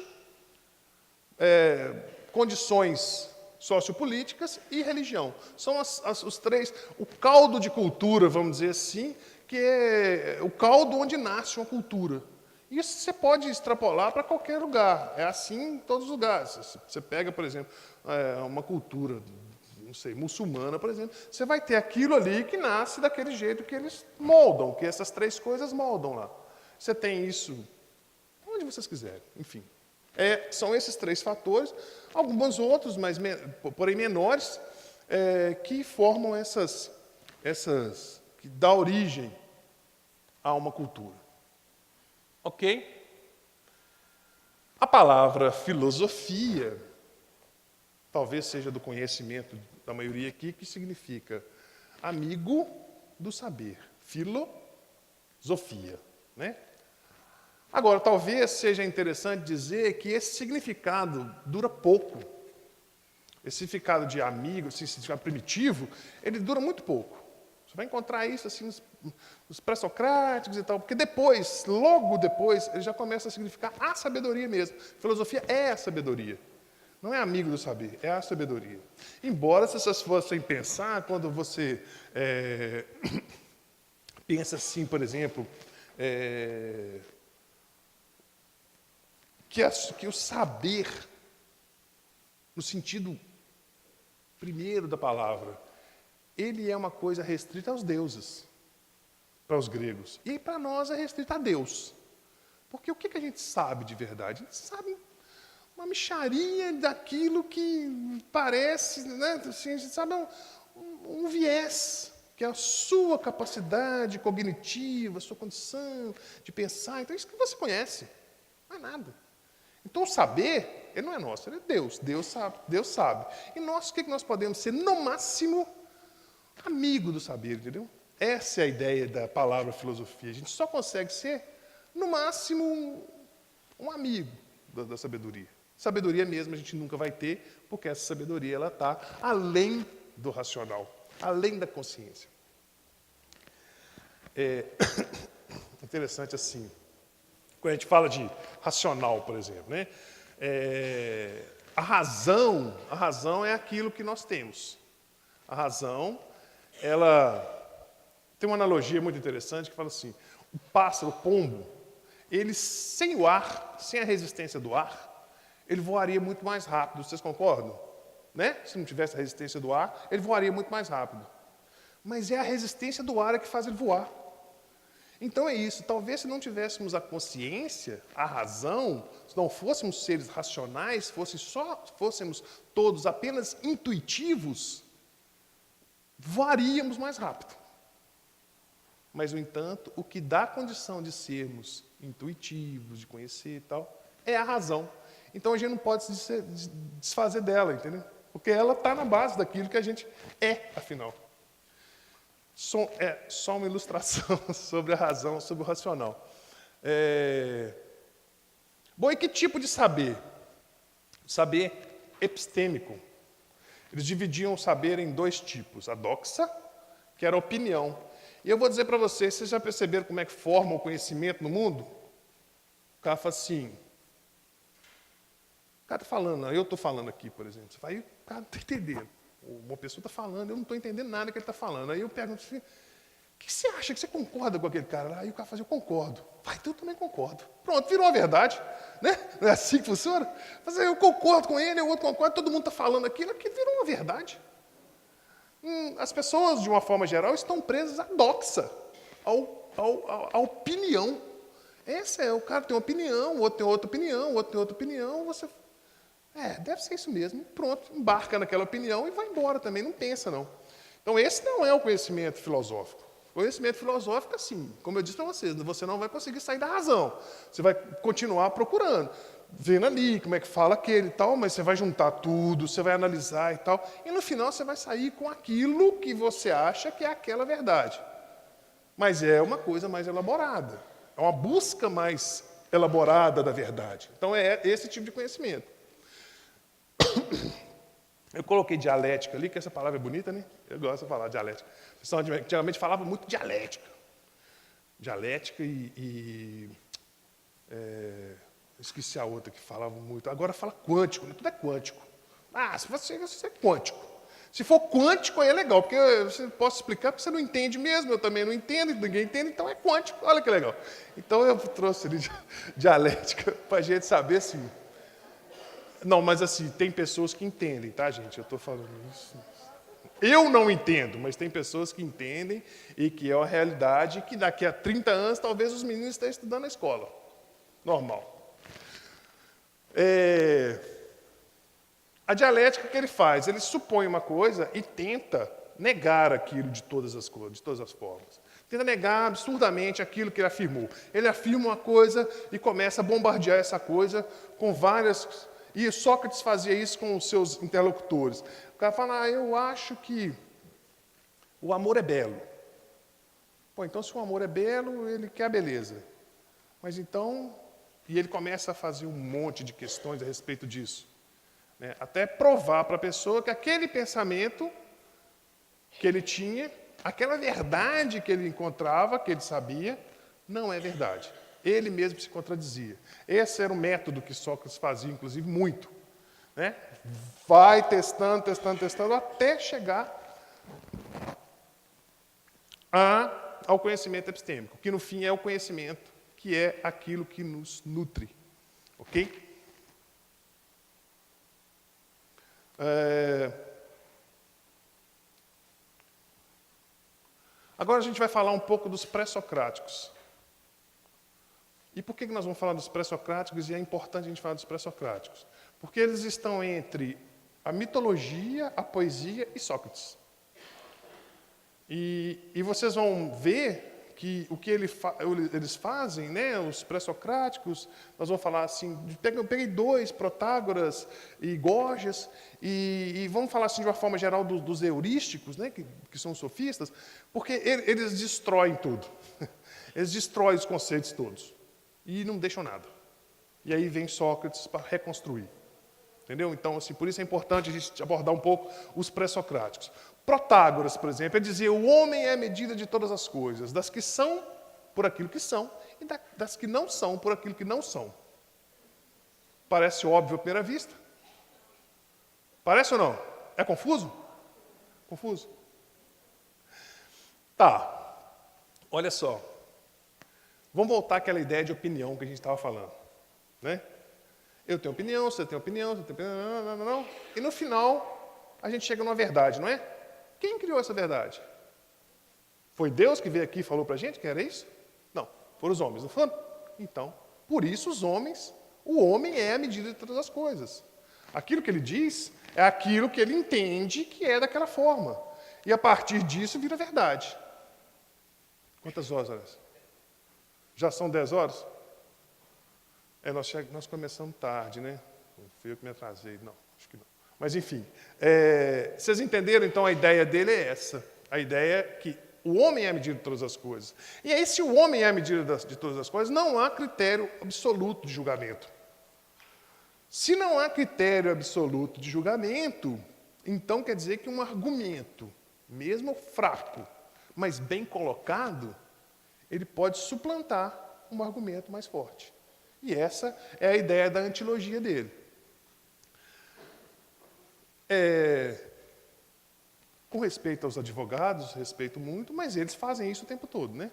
condições sociopolíticas e religião. São os três, o caldo de cultura, vamos dizer assim, que é o caldo onde nasce uma cultura. Isso você pode extrapolar para qualquer lugar. É assim em todos os lugares. Você pega, por exemplo, uma cultura, não sei, muçulmana, por exemplo, você vai ter aquilo ali que nasce daquele jeito que eles moldam, que essas três coisas moldam lá. Você tem isso onde vocês quiserem, enfim. São esses três fatores, alguns outros, mas porém menores, que formam que dá origem a uma cultura. Ok? A palavra filosofia talvez seja do conhecimento da maioria aqui, que significa amigo do saber. Filosofia, né? Agora, talvez seja interessante dizer que esse significado dura pouco. Esse significado de amigo, esse significado primitivo, ele dura muito pouco. Você vai encontrar isso assim nos pré-socráticos e tal, porque depois, logo depois, ele já começa a significar a sabedoria mesmo. Filosofia é a sabedoria. Não é amigo do saber, é a sabedoria. Embora, se vocês fossem pensar, quando você pensa assim, por exemplo, que o saber, no sentido primeiro da palavra, ele é uma coisa restrita aos deuses, para os gregos. E para nós é restrita a Deus. Porque o que a gente sabe de verdade? A gente sabe uma mixaria daquilo que parece, né? Assim, a gente sabe um viés, que é a sua capacidade cognitiva, a sua condição de pensar. Então, é isso que você conhece. Não é nada. Então, o saber, ele não é nosso, ele é Deus. Deus sabe. E nós, o que nós podemos ser? No máximo, amigo do saber, entendeu? Essa é a ideia da palavra filosofia. A gente só consegue ser, no máximo, um amigo da sabedoria. Sabedoria mesmo a gente nunca vai ter, porque essa sabedoria ela está além do racional, além da consciência. É interessante assim, quando a gente fala de racional, por exemplo, né? A razão é aquilo que nós temos. A razão, ela tem uma analogia muito interessante que fala assim: o pássaro, o pombo, ele sem o ar, sem a resistência do ar, ele voaria muito mais rápido. Vocês concordam? Né? Se não tivesse a resistência do ar, ele voaria muito mais rápido. Mas é a resistência do ar que faz ele voar. Então é isso. Talvez se não tivéssemos a consciência, a razão, se não fôssemos seres racionais, fôssemos todos apenas intuitivos, voaríamos mais rápido. Mas, no entanto, o que dá condição de sermos intuitivos, de conhecer e tal, é a razão. Então a gente não pode se desfazer dela, entendeu? Porque ela está na base daquilo que a gente é, afinal. É só uma ilustração sobre a razão, sobre o racional. Bom, e que tipo de saber? Saber epistêmico. Eles dividiam o saber em dois tipos. A doxa, que era a opinião. E eu vou dizer para vocês já perceberam como é que forma o conhecimento no mundo? O cara fala assim, o cara está falando, eu estou falando aqui, por exemplo. Você vai, o cara não está entendendo. Uma pessoa está falando, eu não estou entendendo nada que ele está falando. Aí eu pergunto assim, o que você acha? Que você concorda com aquele cara lá? Aí o cara fala, eu concordo. Vai, então eu também concordo. Pronto, virou a verdade. Né? Não é assim que funciona? Mas eu concordo com ele, o outro concorda, todo mundo está falando aquilo virou uma verdade. As pessoas, de uma forma geral, estão presas à doxa, à opinião. O cara tem uma opinião, o outro tem outra opinião, o outro tem outra opinião, você... deve ser isso mesmo. Pronto, embarca naquela opinião e vai embora também, não pensa não. Então esse não é o conhecimento filosófico. O conhecimento filosófico, assim, como eu disse para vocês, você não vai conseguir sair da razão. Você vai continuar procurando, vendo ali como é que fala aquele e tal, mas você vai juntar tudo, você vai analisar e tal, e no final você vai sair com aquilo que você acha que é aquela verdade. Mas é uma coisa mais elaborada, é uma busca mais elaborada da verdade. Então é esse tipo de conhecimento. Eu coloquei dialética ali, que essa palavra é bonita, né? Eu gosto de falar dialética. Antigamente falava muito dialética. Dialética esqueci a outra que falava muito. Agora fala quântico, né? Tudo é quântico. Se você é quântico. Se for quântico, aí é legal, porque eu posso explicar, porque você não entende mesmo, eu também não entendo, ninguém entende, então é quântico. Olha que legal. Então eu trouxe ali dialética para a gente saber assim. Não, mas assim, tem pessoas que entendem, tá, gente? Eu estou falando isso. Eu não entendo, mas tem pessoas que entendem e que é uma realidade que daqui a 30 anos talvez os meninos estejam estudando na escola. Normal. A dialética que ele faz, ele supõe uma coisa e tenta negar aquilo de todas as cores, de todas as formas. Tenta negar absurdamente aquilo que ele afirmou. Ele afirma uma coisa e começa a bombardear essa coisa com várias... E Sócrates fazia isso com os seus interlocutores. O cara fala, eu acho que o amor é belo. Pô, então se o amor é belo, ele quer a beleza. Mas então... E ele começa a fazer um monte de questões a respeito disso. Né? Até provar para a pessoa que aquele pensamento que ele tinha, aquela verdade que ele encontrava, que ele sabia, não é verdade. Ele mesmo se contradizia. Esse era o método que Sócrates fazia, inclusive, muito. Né? Vai testando, até chegar ao conhecimento epistêmico, que no fim é o conhecimento, que é aquilo que nos nutre. Ok? Agora a gente vai falar um pouco dos pré-socráticos. E por que nós vamos falar dos pré-socráticos e é importante a gente falar dos pré-socráticos? Porque eles estão entre a mitologia, a poesia e Sócrates. E vocês vão ver que o que eles fazem, né, os pré-socráticos, nós vamos falar assim, eu peguei dois, Protágoras e Gorgias, e vamos falar assim de uma forma geral dos heurísticos, né, que são os sofistas, porque eles destroem tudo. Eles destroem os conceitos todos. E não deixam nada. E aí vem Sócrates para reconstruir. Entendeu? Então, assim, por isso é importante a gente abordar um pouco os pré-socráticos. Protágoras, por exemplo, ele dizia, o homem é a medida de todas as coisas, das que são por aquilo que são, e das que não são por aquilo que não são. Parece óbvio à primeira vista? Parece ou não? É confuso? Confuso? Tá. Olha só. Vamos voltar àquela ideia de opinião que a gente estava falando. Né? Eu tenho opinião, você tem opinião, você tem opinião, não. E no final, a gente chega numa verdade, não é? Quem criou essa verdade? Foi Deus que veio aqui e falou para a gente que era isso? Foram os homens, não foram? Então, por isso o homem é a medida de todas as coisas. Aquilo que ele diz é aquilo que ele entende que é daquela forma. E a partir disso vira verdade. Quantas horas? Já são 10 horas? Nós começamos tarde, né? Não fui eu que me atrasei, não, acho que não. Mas, enfim, vocês entenderam, então, a ideia dele é essa. A ideia é que o homem é a medida de todas as coisas. E aí, se o homem é a medida de todas as coisas, não há critério absoluto de julgamento. Se não há critério absoluto de julgamento, então quer dizer que um argumento, mesmo fraco, mas bem colocado, ele pode suplantar um argumento mais forte. E essa é a ideia da antilogia dele. Com respeito aos advogados, respeito muito, mas eles fazem isso o tempo todo, né?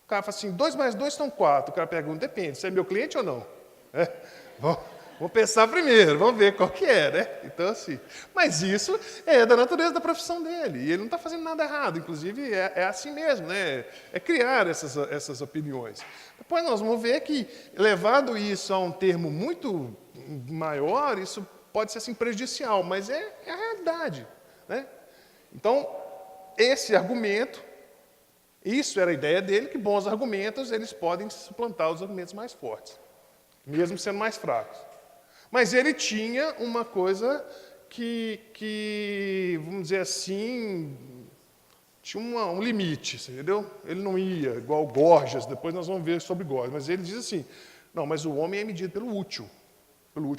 O cara fala assim, 2 mais 2 são 4. O cara pergunta, depende, você é meu cliente ou não? Vamos pensar primeiro, vamos ver qual que é, né? Então, assim, mas isso é da natureza da profissão dele, e ele não está fazendo nada errado, inclusive é assim mesmo, né? É criar essas opiniões. Depois nós vamos ver que, levado isso a um termo muito maior, isso pode ser assim prejudicial, mas é a realidade, né? Então, esse argumento, isso era a ideia dele, que bons argumentos, eles podem suplantar os argumentos mais fortes, mesmo sendo mais fracos. Mas ele tinha uma coisa que vamos dizer assim, tinha um limite, entendeu? Ele não ia, igual Gorgias, depois nós vamos ver sobre Gorgias, mas ele diz assim, não, mas o homem é medido pelo útil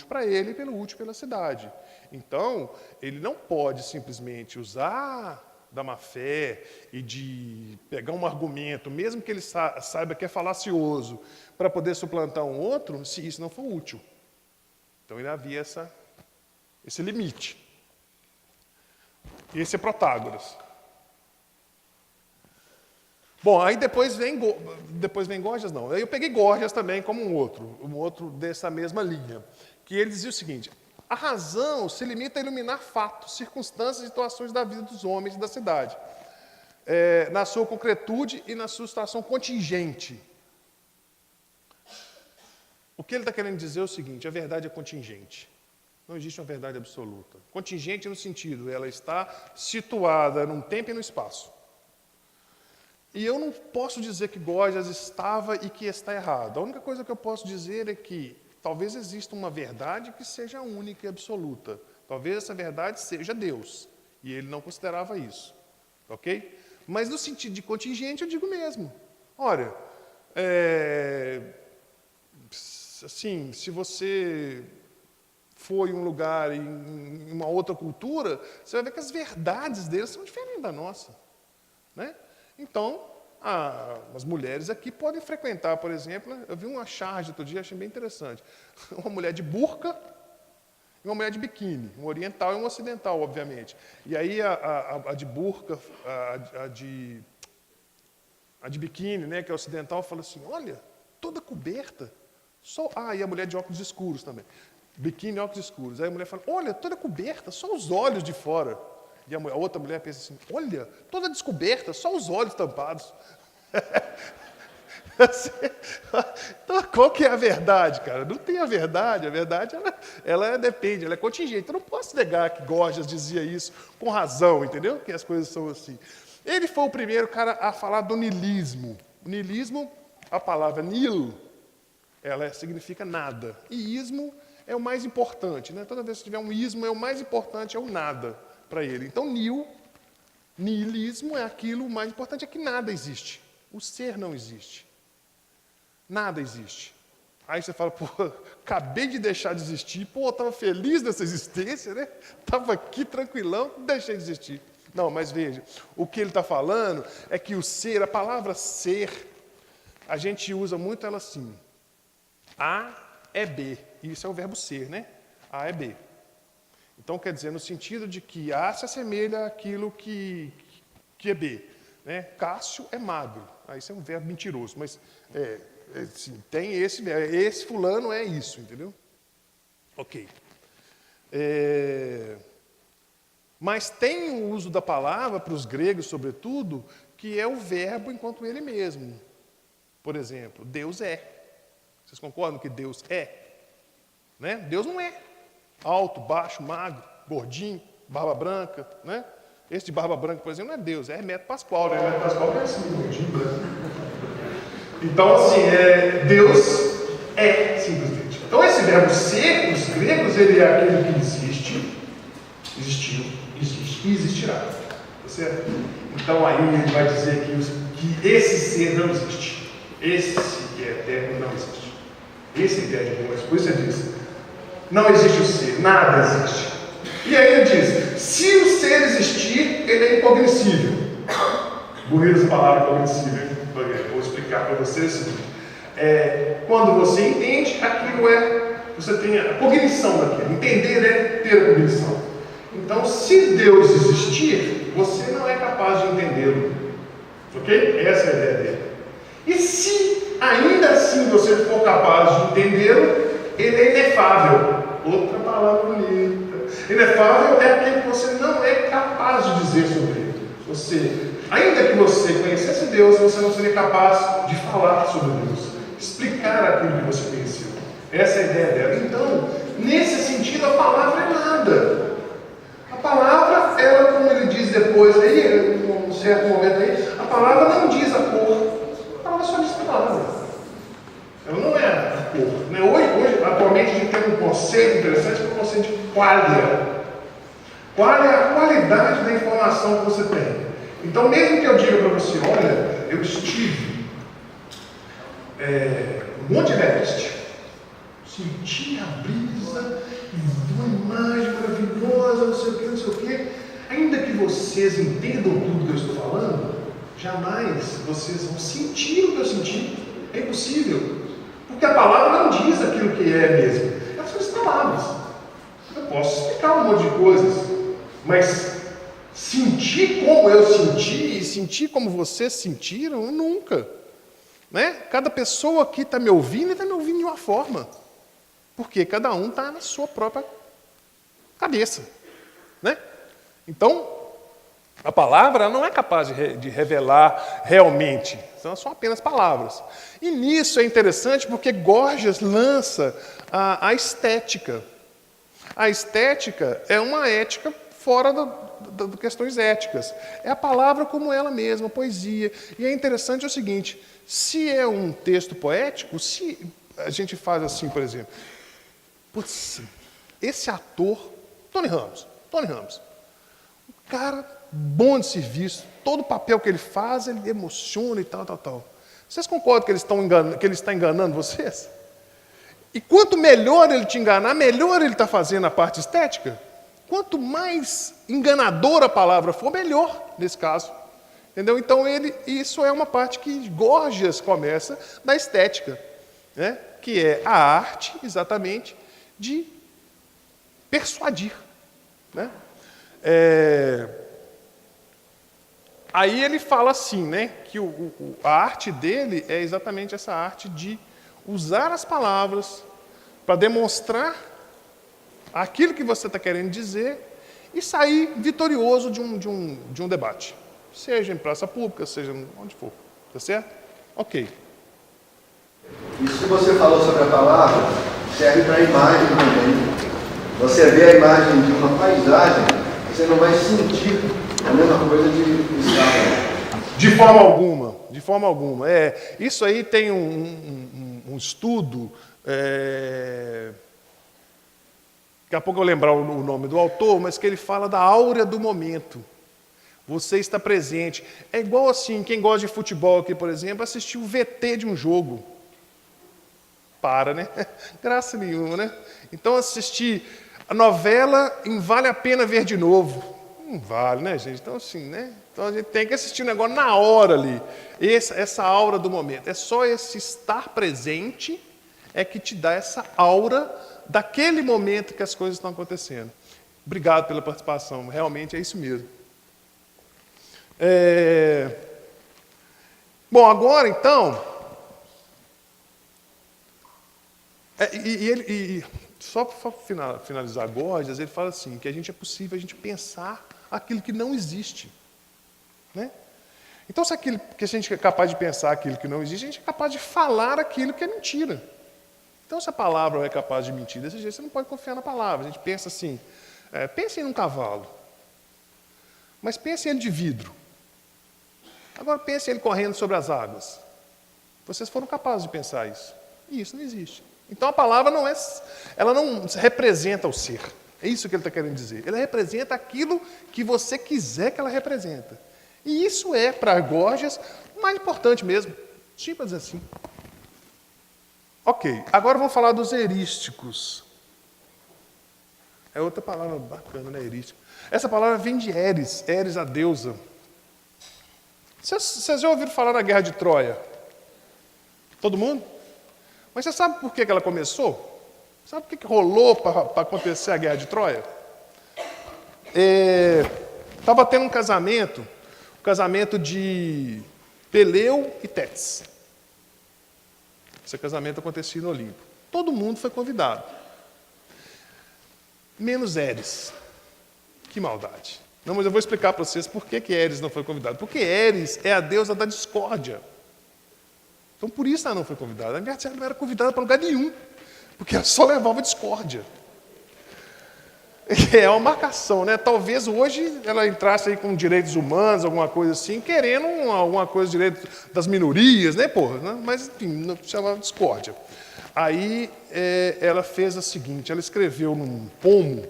para ele e pelo útil pela cidade. Então, ele não pode simplesmente usar da má-fé e de pegar um argumento, mesmo que ele saiba que é falacioso, para poder suplantar um outro, se isso não for útil. Então, ele havia esse limite. Esse é Protágoras. Bom, aí depois vem Gorgias, não. Aí eu peguei Gorgias também como um outro dessa mesma linha, que ele dizia o seguinte, a razão se limita a iluminar fatos, circunstâncias e situações da vida dos homens e da cidade, na sua concretude e na sua situação contingente. O que ele está querendo dizer é o seguinte, a verdade é contingente. Não existe uma verdade absoluta. Contingente no sentido, ela está situada num tempo e no espaço. E eu não posso dizer que Gorgias estava e que está errado. A única coisa que eu posso dizer é que talvez exista uma verdade que seja única e absoluta. Talvez essa verdade seja Deus. E ele não considerava isso. Ok? Mas no sentido de contingente, eu digo mesmo. Olha, assim, se você for em um lugar, em uma outra cultura, você vai ver que as verdades deles são diferentes da nossa. Né? Então, as mulheres aqui podem frequentar, por exemplo, eu vi uma charge outro dia, achei bem interessante. Uma mulher de burca e uma mulher de biquíni, um oriental e um ocidental, obviamente. E aí a de burca, a de biquíni, né, que é ocidental, fala assim, olha, toda coberta. E a mulher de óculos escuros também. Biquíni e óculos escuros. Aí a mulher fala, olha, toda coberta, só os olhos de fora. E a outra mulher pensa assim, olha, toda descoberta, só os olhos tampados. Então, qual que é a verdade, cara? Não tem a verdade ela depende, ela é contingente. Eu não posso negar que Gorgias dizia isso com razão, entendeu? Que as coisas são assim. Ele foi o primeiro cara a falar do niilismo. O niilismo, a palavra nil, ela significa nada. E ismo é o mais importante, né? Toda vez que tiver um ismo, o mais importante é o nada para ele. Então, niilismo é aquilo, o mais importante é que nada existe. O ser não existe. Nada existe. Aí você fala, pô, acabei de deixar de existir, pô, eu estava feliz dessa existência, né? Estava aqui tranquilão, deixei de existir. Não, mas veja, o que ele está falando é que o ser, a palavra ser, a gente usa muito ela assim. A é B. Isso é o verbo ser, né? A é B. Então, quer dizer, no sentido de que A se assemelha àquilo que é B. Né? Cássio é magro. Isso é um verbo mentiroso, mas assim, tem esse verbo. Esse fulano é isso, entendeu? Ok. Mas tem o uso da palavra, para os gregos, sobretudo, que é o verbo enquanto ele mesmo. Por exemplo, Deus é. Vocês concordam que Deus é? Né? Deus não é. Alto, baixo, magro, gordinho, barba branca, né? Esse de barba branca, por exemplo, não é Deus, é Hermeto Pascoal, né? Hermeto Pascoal é assim, gordinho, branco. Então, assim, Deus é, simplesmente. Então, esse verbo ser, os gregos, ele é aquele que existe, existiu, existe e existirá. Tá certo? Então, aí ele vai dizer que esse ser não existe. Esse que é eterno não existe. Esse é a ideia de Deus. Por isso ele diz, não existe o ser, nada existe. E aí ele diz, se o ser existir, ele é incognoscível. Bonita essa palavra, incognoscível. Vou explicar para vocês o seguinte. Quando você entende, aquilo você tem a cognição daquilo. Entender é ter a cognição. Então, se Deus existir, você não é capaz de entendê-lo. Ok? Essa é a ideia dele. E se ainda assim você for capaz de entendê-lo, ele é inefável. Outra palavra bonita. Inefável é aquele que você não é capaz de dizer sobre ele. Ainda que você conhecesse Deus, você não seria capaz de falar sobre Deus, explicar aquilo que você conheceu. Essa é a ideia dela. Então, nesse sentido, a palavra é nada. A palavra, ela, como ele diz depois aí, num certo momento aí, a palavra não diz a cor. A palavra só diz a palavra. Ela não é a cor. Né? Hoje, atualmente, a gente tem um conceito interessante, que é o conceito de qualia. Qual é a qualidade da informação que você tem? Então, mesmo que eu diga para você, olha, eu estive no Monte Everest, senti a brisa, uma imagem maravilhosa, não sei o que, ainda que vocês entendam tudo que eu estou falando, jamais vocês vão sentir o que eu senti. É impossível. Porque a palavra não diz aquilo que é mesmo. Elas são as palavras. Eu posso explicar um monte de coisas, mas sentir como eu senti e sentir como vocês sentiram, nunca. Né? Cada pessoa aqui está me ouvindo e está me ouvindo de uma forma. Porque cada um está na sua própria cabeça. Né? Então, a palavra não é capaz de revelar realmente. São apenas palavras. E nisso é interessante porque Gorgias lança a estética. A estética é uma ética fora de questões éticas. É a palavra como ela mesma, a poesia. E é interessante o seguinte, se é um texto poético, se a gente faz assim, por exemplo, putz, esse ator, Tony Ramos, um cara bom de serviço, todo papel que ele faz, ele emociona e tal. Vocês concordam que ele está enganando vocês? E quanto melhor ele te enganar, melhor ele está fazendo a parte estética? Quanto mais enganadora a palavra for, melhor nesse caso. Entendeu? Então, isso é uma parte que Gorgias começa da estética, né? Que é a arte, exatamente, de persuadir. Né? Aí ele fala assim, né, que a arte dele é exatamente essa arte de usar as palavras para demonstrar aquilo que você está querendo dizer e sair vitorioso de um debate. Seja em praça pública, seja onde for. Tá certo? Ok. Isso que você falou sobre a palavra serve para a imagem também. Você vê a imagem de uma paisagem, você não vai sentir a mesma coisa de estar. De forma alguma. Isso aí tem um estudo, daqui a pouco eu vou lembrar o nome do autor, mas que ele fala da áurea do momento. Você está presente. É igual assim, quem gosta de futebol aqui, por exemplo, assistir o VT de um jogo. Né? Graça nenhuma, né? Então assistir a novela em Vale a Pena Ver de Novo. Não vale, né, gente? Então, assim, né? Então a gente tem que assistir o negócio na hora ali. Essa aura do momento. É só esse estar presente é que te dá essa aura daquele momento que as coisas estão acontecendo. Obrigado pela participação. Realmente é isso mesmo. Bom, agora então. Só para finalizar Gorgias, ele fala assim, que é possível a gente pensar aquilo que não existe. Né? Então, se a gente é capaz de pensar aquilo que não existe, a gente é capaz de falar aquilo que é mentira. Então, se a palavra é capaz de mentir desse jeito, você não pode confiar na palavra. A gente pensa assim, pense em um cavalo, mas pense em ele de vidro. Agora pense em ele correndo sobre as águas. Vocês foram capazes de pensar isso. E isso não existe. Então, a palavra ela não representa o ser. É isso que ele está querendo dizer. Ela representa aquilo que você quiser que ela representa. E isso é, para Gorgias, o mais importante mesmo. Simples assim. Ok, agora vamos falar dos erísticos. É outra palavra bacana, né, erístico? Essa palavra vem de Eris, Eris a deusa. Vocês já ouviram falar da Guerra de Troia? Todo mundo? Mas você sabe por que ela começou? Sabe o que rolou para acontecer a Guerra de Troia? Estava tendo um casamento de Peleu e Tétis. Esse casamento acontecia no Olimpo. Todo mundo foi convidado. Menos Eris. Que maldade. Não, mas eu vou explicar para vocês por que Eris não foi convidado. Porque Eris é a deusa da discórdia. Então, por isso ela não foi convidada. Na verdade, ela não era convidada para lugar nenhum. Porque ela só levava discórdia. É uma marcação, né? Talvez hoje ela entrasse aí com direitos humanos, alguma coisa assim, querendo alguma coisa, direito das minorias, né, porra? Né? Mas, enfim, não chamava discórdia. Aí ela fez a seguinte, ela escreveu num pomo.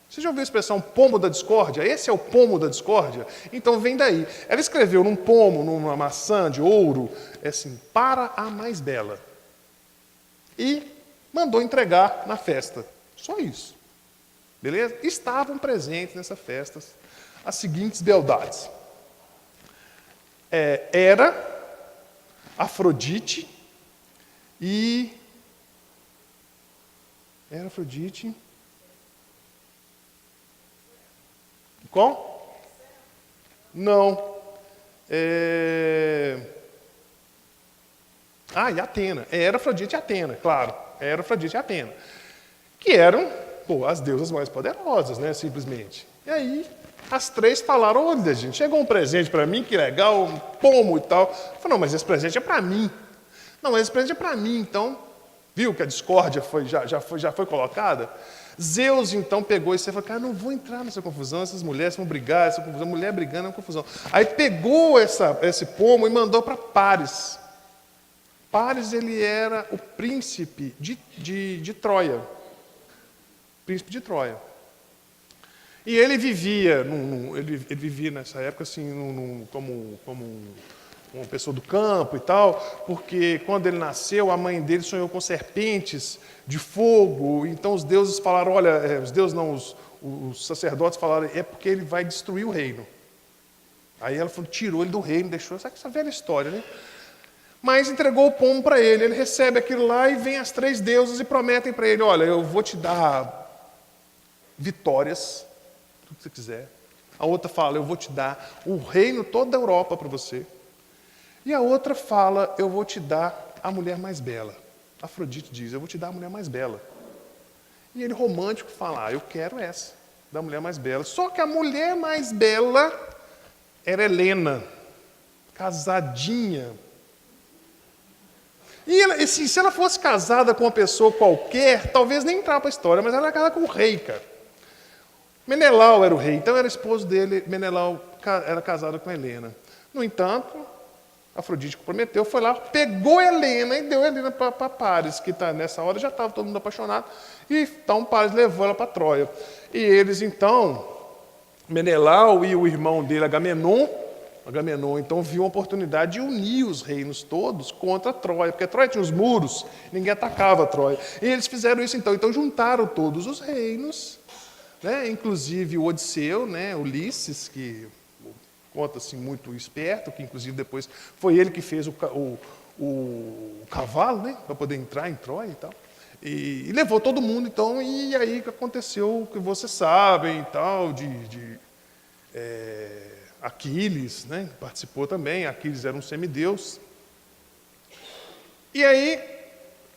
Você já ouviu a expressão pomo da discórdia? Esse é o pomo da discórdia? Então vem daí. Ela escreveu num pomo, numa maçã de ouro, assim, para a mais bela. E mandou entregar na festa. Só isso. Beleza? Estavam presentes nessa festa as seguintes beldades. Hera, Afrodite e... Hera, Afrodite... Qual? Não. E Atena. Hera, Afrodite e Atena, claro. Hera, Afrodite e Atena. Que eram, as deusas mais poderosas, né, simplesmente. E aí, as três falaram, olha, gente, chegou um presente para mim, que legal, um pomo e tal. Falei, não, mas esse presente é para mim. Não, mas esse presente é para mim, então... Viu que a discórdia já foi colocada? Zeus, então, pegou e falou, cara, não vou entrar nessa confusão, essas mulheres vão brigar, essa confusão, mulher brigando é uma confusão. Aí pegou esse pomo e mandou para Paris. Paris, ele era o príncipe de Troia. Príncipe de Troia. E ele vivia, ele vivia nessa época assim, como uma pessoa do campo e tal, porque quando ele nasceu, a mãe dele sonhou com serpentes de fogo, então os deuses falaram, olha, os deuses não, os sacerdotes falaram, é porque ele vai destruir o reino. Aí ela falou, tirou ele do reino, deixou, sabe essa velha história, né? Mas entregou o pomo para ele recebe aquilo lá e vem as três deusas e prometem para ele, olha, eu vou te dar vitórias, tudo que você quiser. A outra fala, eu vou te dar o reino, toda a Europa para você. E a outra fala, eu vou te dar a mulher mais bela. Afrodite diz, eu vou te dar a mulher mais bela. E ele, romântico, fala, eu quero essa, da mulher mais bela. Só que a mulher mais bela era Helena, casadinha. E se ela fosse casada com uma pessoa qualquer, talvez nem entrar para a história, mas ela era casada com o rei, cara. Menelau era o rei, então era esposo dele, Menelau era casado com Helena. No entanto... Afrodite prometeu, foi lá, pegou Helena e deu Helena para Paris, que nessa hora já estava todo mundo apaixonado, e então Paris levou ela para Troia. E eles então, Menelau e o irmão dele, Agamenon, então viu a oportunidade de unir os reinos todos contra Troia, porque Troia tinha os muros, ninguém atacava Troia. E eles fizeram isso então juntaram todos os reinos, né, inclusive o Odisseu, né, Ulisses, que... conta-se muito esperto, que inclusive depois foi ele que fez o cavalo, né, para poder entrar em Troia e tal. E levou todo mundo, então, e aí que aconteceu o que vocês sabem e tal, Aquiles, né, participou também, Aquiles era um semideus. E aí,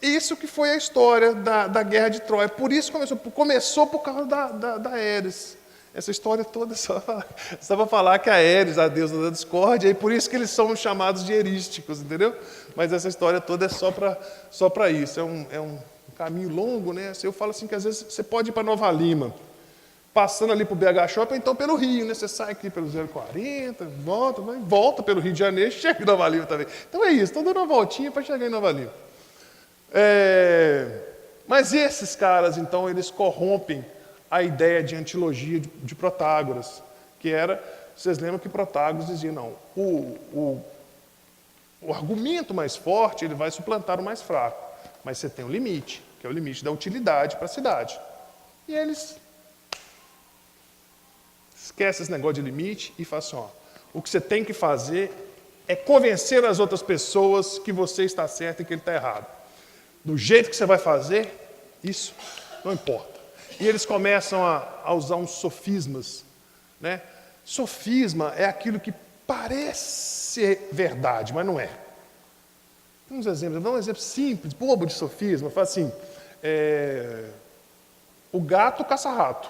isso que foi a história da Guerra de Troia. Por isso começou por causa da Eris. Essa história toda é só para falar que a Ares, a deusa da discórdia, e por isso que eles são chamados de erísticos, entendeu? Mas essa história toda é só para isso. É um caminho longo, né? Eu falo assim que às vezes você pode ir para Nova Lima, passando ali para o BH Shopping, então pelo Rio, né? Você sai aqui pelo 040, volta pelo Rio de Janeiro, chega em Nova Lima também. Então é isso, estou dando uma voltinha para chegar em Nova Lima. Mas esses caras, então, eles corrompem a ideia de antilogia de Protágoras, que era, vocês lembram que Protágoras dizia, não, o argumento mais forte, ele vai suplantar o mais fraco, mas você tem um limite, que é o limite da utilidade para a cidade. E eles esquecem esse negócio de limite e falam assim, ó, o que você tem que fazer é convencer as outras pessoas que você está certo e que ele está errado. Do jeito que você vai fazer, isso não importa. E eles começam a usar uns sofismas, né? Sofisma é aquilo que parece verdade, mas não é. Tem uns exemplos, eu vou dar um exemplo simples, bobo de sofisma. Fala assim, o gato caça rato.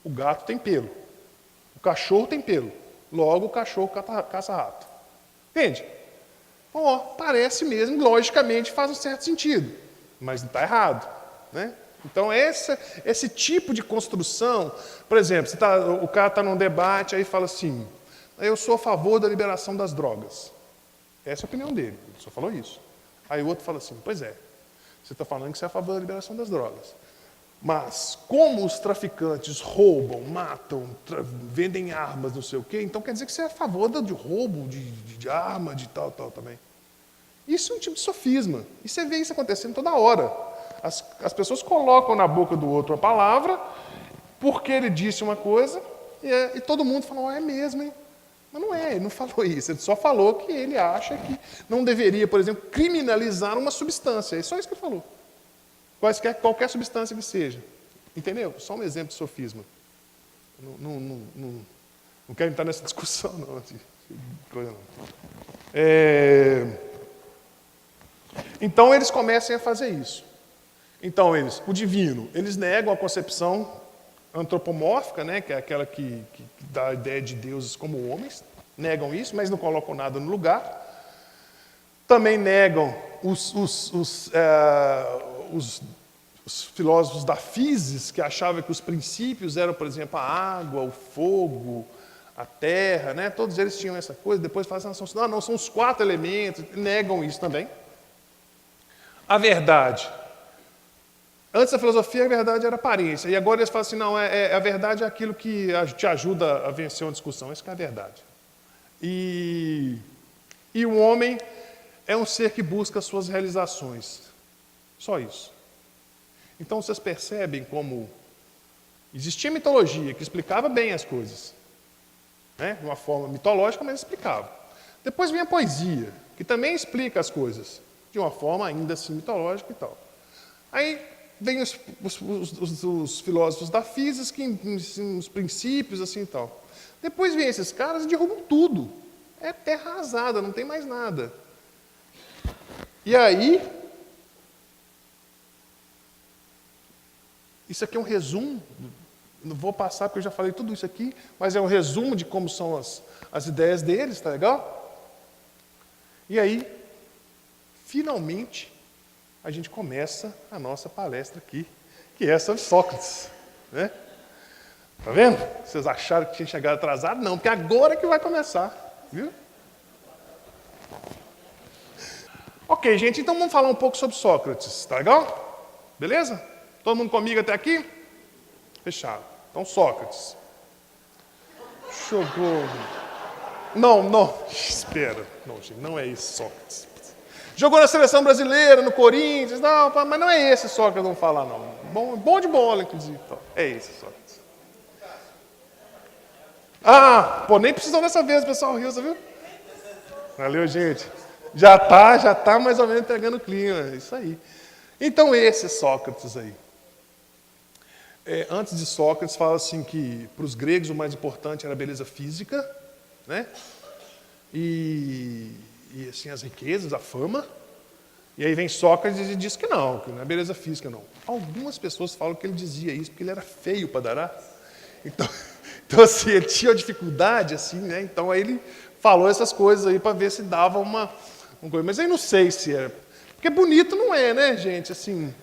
O gato tem pelo. O cachorro tem pelo. Logo, o cachorro caça rato. Entende? Então, parece mesmo, logicamente faz um certo sentido, mas não está errado, né? Então, esse tipo de construção, por exemplo, o cara está num debate, aí fala assim, eu sou a favor da liberação das drogas. Essa é a opinião dele, ele só falou isso. Aí o outro fala assim, pois é, você está falando que você é a favor da liberação das drogas. Mas, como os traficantes roubam, matam, vendem armas, não sei o quê, então quer dizer que você é a favor de roubo, de arma, de tal também. Isso é um tipo de sofisma. E você vê isso acontecendo toda hora. As pessoas colocam na boca do outro uma palavra, porque ele disse uma coisa, e todo mundo fala, é mesmo, hein? Mas não é, ele não falou isso. Ele só falou que ele acha que não deveria, por exemplo, criminalizar uma substância. É só isso que ele falou. Qualquer substância que seja. Entendeu? Só um exemplo de sofisma. Não quero entrar nessa discussão, não. Coisa não. Então, eles começam a fazer isso. Então, o divino, eles negam a concepção antropomórfica, né, que é aquela que dá a ideia de deuses como homens, negam isso, mas não colocam nada no lugar. Também negam os filósofos da Físis, que achavam que os princípios eram, por exemplo, a água, o fogo, a terra, né? Todos eles tinham essa coisa, depois fazem não, são os 4 elementos, negam isso também. A verdade. Antes da filosofia, a verdade era aparência, e agora eles falam assim, não, a verdade é aquilo que te ajuda a vencer uma discussão, isso que é a verdade. E o homem é um ser que busca as suas realizações, só isso. Então, vocês percebem como existia mitologia que explicava bem as coisas, né? De uma forma mitológica, mas explicava. Depois vem a poesia, que também explica as coisas, de uma forma ainda assim mitológica e tal. Aí vem os filósofos da física, que ensinam os princípios assim e tal. Depois vem esses caras e derrubam tudo. É terra arrasada, não tem mais nada. E aí, isso aqui é um resumo, não vou passar porque eu já falei tudo isso aqui, mas é um resumo de como são as ideias deles, tá legal? E aí, finalmente, a gente começa a nossa palestra aqui, que é sobre Sócrates, né? Tá vendo? Vocês acharam que tinha chegado atrasado? Não, porque agora que vai começar, viu? Ok, gente, então vamos falar um pouco sobre Sócrates, tá legal? Beleza? Todo mundo comigo até aqui? Fechado. Então, Sócrates. Jogou. Não, espera. Não, gente, não é esse Sócrates. Jogou na seleção brasileira, no Corinthians, não, mas não é esse Sócrates que vamos falar, não. Bom de bola, inclusive. É esse Sócrates. Nem precisou dessa vez, o pessoal riu, você viu? Valeu, gente. Já tá mais ou menos pegando o clima, isso aí. Então, esse Sócrates aí. Antes de Sócrates, fala assim que para os gregos o mais importante era a beleza física, né? E assim, as riquezas, a fama. E aí vem Sócrates e diz que não é beleza física, não. Algumas pessoas falam que ele dizia isso porque ele era feio para danar. Então, assim, ele tinha dificuldade, assim, né? Então, aí ele falou essas coisas aí para ver se dava uma coisa. Mas aí não sei se é. Porque bonito não é, né, gente? Assim.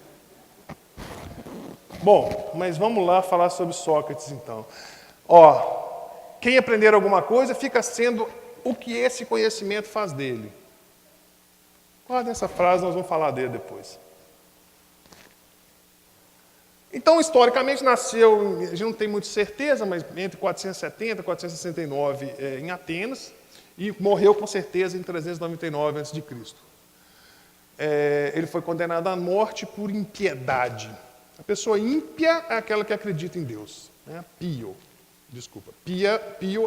Bom, mas vamos lá falar sobre Sócrates, então. Ó, quem aprender alguma coisa fica sendo o que esse conhecimento faz dele. Guarda essa frase, nós vamos falar dele depois. Então, historicamente, nasceu, a gente não tem muita certeza, mas entre 470 e 469 em Atenas, e morreu com certeza em 399 a.C. Ele foi condenado à morte por impiedade. A pessoa ímpia é aquela que acredita em Deus. Né? Pio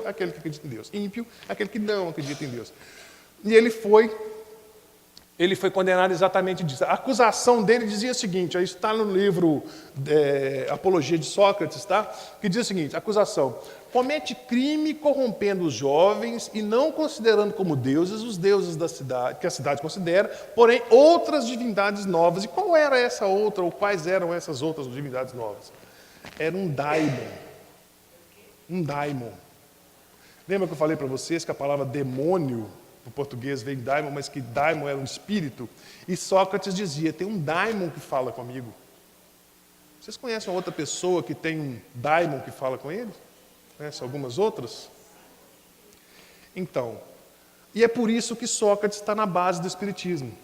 é aquele que acredita em Deus. Ímpio é aquele que não acredita em Deus. E ele foi condenado exatamente disso. A acusação dele dizia o seguinte, aí está no livro Apologia de Sócrates, tá? Que diz o seguinte, acusação: comete crime corrompendo os jovens e não considerando como deuses os deuses da cidade, que a cidade considera, porém outras divindades novas. E qual era essa outra, ou quais eram essas outras divindades novas? Era um daimon. Um daimon. Lembra que eu falei para vocês que a palavra demônio, no português vem daimon, mas que daimon era um espírito? E Sócrates dizia, tem um daimon que fala comigo. Vocês conhecem uma outra pessoa que tem um daimon que fala com ele? Conhecem algumas outras? Então, e é por isso que Sócrates está na base do espiritismo.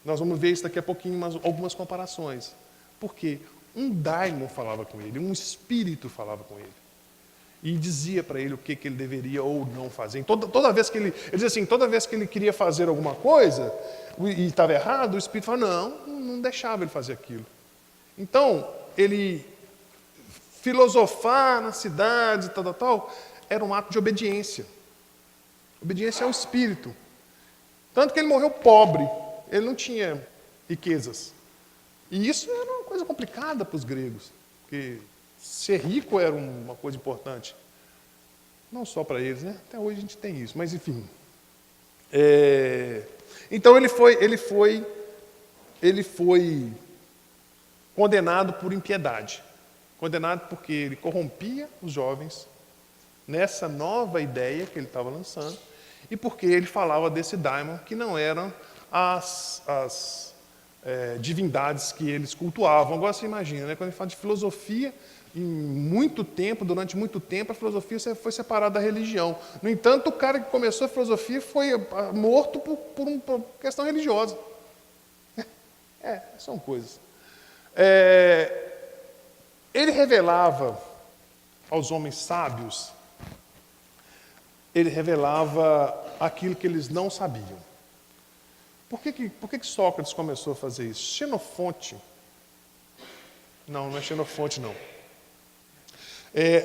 Nós vamos ver isso daqui a pouquinho, algumas comparações. Por quê? Um daimon falava com ele, um espírito falava com ele. E dizia para ele o que ele deveria ou não fazer. Toda vez que ele dizia assim, toda vez que ele queria fazer alguma coisa e estava errado, o espírito falava, não deixava ele fazer aquilo. Então, ele filosofar na cidade, tal, era um ato de obediência. Obediência ao espírito. Tanto que ele morreu pobre, ele não tinha riquezas. E isso era uma coisa complicada para os gregos, porque ser rico era uma coisa importante. Não só para eles, né? Até hoje a gente tem isso, mas enfim. Então ele foi condenado por impiedade. Condenado porque ele corrompia os jovens nessa nova ideia que ele estava lançando e porque ele falava desse daimon que não eram as divindades que eles cultuavam. Agora você imagina, né? Quando a gente fala de filosofia, durante muito tempo, a filosofia foi separada da religião. No entanto, o cara que começou a filosofia foi morto por uma questão religiosa. São coisas. Ele revelava aos homens sábios, ele revelava aquilo que eles não sabiam. Por que Sócrates começou a fazer isso? Xenofonte. Não é Xenofonte, não.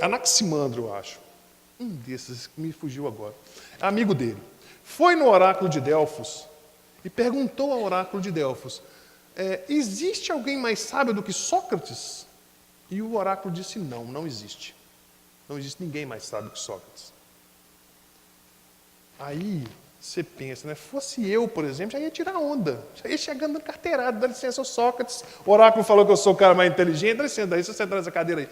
Anaximandro, eu acho. Um desses que me fugiu agora. Amigo dele. Foi no oráculo de Delfos e perguntou ao oráculo de Delfos, existe alguém mais sábio do que Sócrates? E o oráculo disse, não existe. Não existe ninguém mais sábio que Sócrates. Aí você pensa, né? Fosse eu, por exemplo, já ia tirar onda. Já ia chegando carteirado, dá licença, eu sou Sócrates. O oráculo falou que eu sou o cara mais inteligente, dá licença, daí você sentar nessa cadeira aí.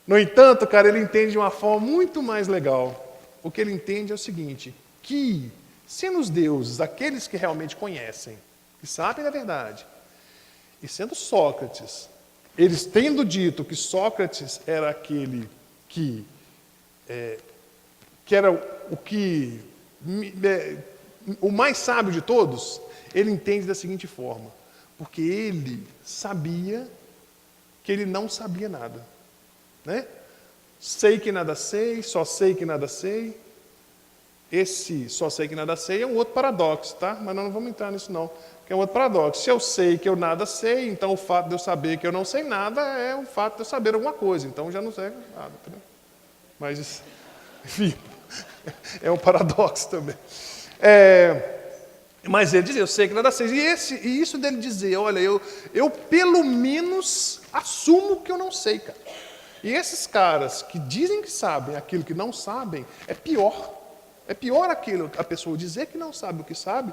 No entanto, cara, ele entende de uma forma muito mais legal. O que ele entende é o seguinte, que, sendo os deuses aqueles que realmente conhecem, que sabem da verdade, e sendo Sócrates, eles tendo dito que Sócrates era aquele que era o mais sábio de todos, ele entende da seguinte forma, porque ele sabia que ele não sabia nada. Né? Sei que nada sei, só sei que nada sei. Esse só sei que nada sei é um outro paradoxo, tá? Mas nós não vamos entrar nisso não, que é um outro paradoxo. Se eu sei que eu nada sei, então o fato de eu saber que eu não sei nada é o fato de eu saber alguma coisa, então já não sei nada. Entendeu? Mas, enfim, é um paradoxo também. Mas ele dizia, eu sei que nada sei. E isso dele dizer, olha, eu pelo menos assumo que eu não sei, cara. E esses caras que dizem que sabem aquilo que não sabem, é pior. É pior a pessoa dizer que não sabe o que sabe,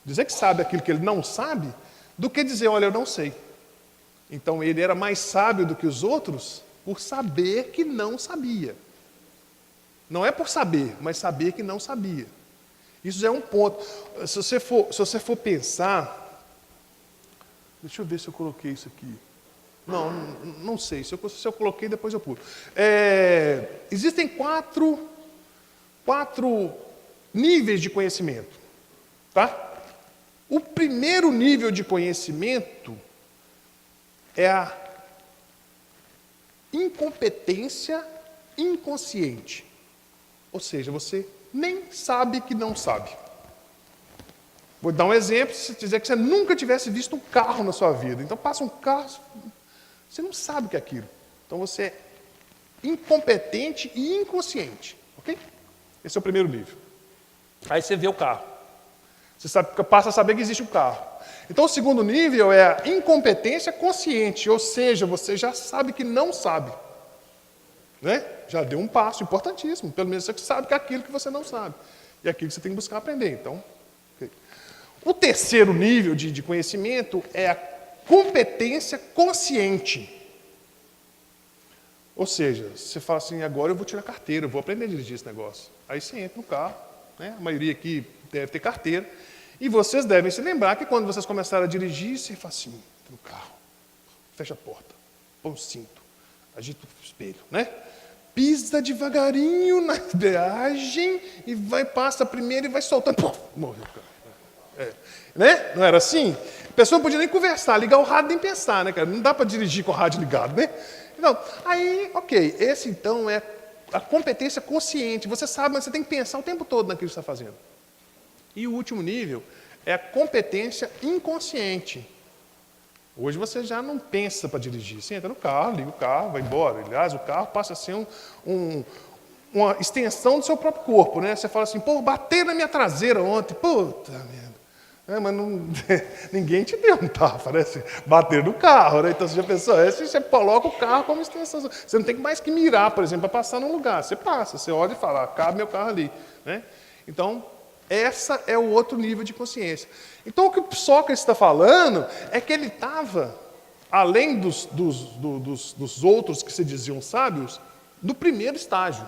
dizer que sabe aquilo que ele não sabe, do que dizer, olha, eu não sei. Então ele era mais sábio do que os outros, por saber que não sabia. Não é por saber, mas saber que não sabia. Isso já é um ponto. Se você for pensar, deixa eu ver se eu coloquei isso aqui. Não sei. Se eu coloquei, depois eu pulo. Existem quatro níveis de conhecimento. Tá? O primeiro nível de conhecimento é a incompetência inconsciente. Ou seja, você nem sabe que não sabe. Vou dar um exemplo, se dizer que você nunca tivesse visto um carro na sua vida. Então passa um carro, você não sabe o que é aquilo. Então você é incompetente e inconsciente. Ok? Esse é o primeiro nível. Aí você vê o carro. Você passa a saber que existe um carro. Então o segundo nível é a incompetência consciente, ou seja, você já sabe que não sabe. Né? Já deu um passo importantíssimo. Pelo menos você sabe que é aquilo que você não sabe. E é aquilo que você tem que buscar aprender. Então, okay. O terceiro nível de conhecimento é a competência consciente. Ou seja, você fala assim, agora eu vou tirar a carteira, eu vou aprender a dirigir esse negócio. Aí você entra no carro, né? A maioria aqui deve ter carteira, e vocês devem se lembrar que quando vocês começaram a dirigir, você fala assim, entra no carro, fecha a porta, põe o cinto, agita o espelho, né? Pisa devagarinho na embreagem e passa primeiro e vai soltando, pô, morreu o carro. Né? Não era assim? A pessoa não podia nem conversar, ligar o rádio nem pensar, né, cara? Não dá para dirigir com o rádio ligado, né? Então, aí, ok, esse então é a competência consciente. Você sabe, mas você tem que pensar o tempo todo naquilo que você está fazendo. E o último nível é a competência inconsciente. Hoje você já não pensa para dirigir. Você entra no carro, liga o carro, vai embora. Aliás, o carro passa a ser uma extensão do seu próprio corpo, né? Você fala assim, pô, bateram na minha traseira ontem. Puta merda. Mas ninguém te deu, tá? Parece bater no carro, né? Então você já pensou, você coloca o carro como extensão. Você não tem mais que mirar, por exemplo, para passar num lugar. Você passa, você olha e fala, cabe meu carro ali. Né? Então, essa é o outro nível de consciência. Então, o que o Sócrates está falando é que ele estava, além dos outros que se diziam sábios, no primeiro estágio,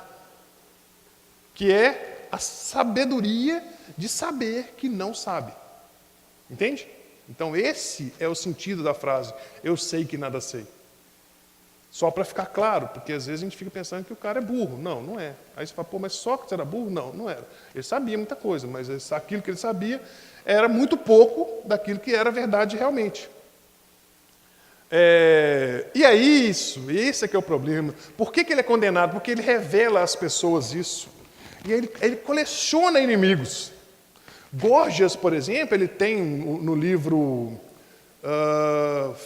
que é a sabedoria de saber que não sabe. Entende? Então, esse é o sentido da frase, eu sei que nada sei. Só para ficar claro, porque às vezes a gente fica pensando que o cara é burro. Não, não é. Aí você fala, pô, mas Sócrates era burro? Não, não era. Ele sabia muita coisa, mas aquilo que ele sabia era muito pouco daquilo que era verdade realmente. E é isso, esse é que é o problema. Por que ele é condenado? Porque ele revela às pessoas isso. E ele coleciona inimigos. Gorgias, por exemplo, ele tem no livro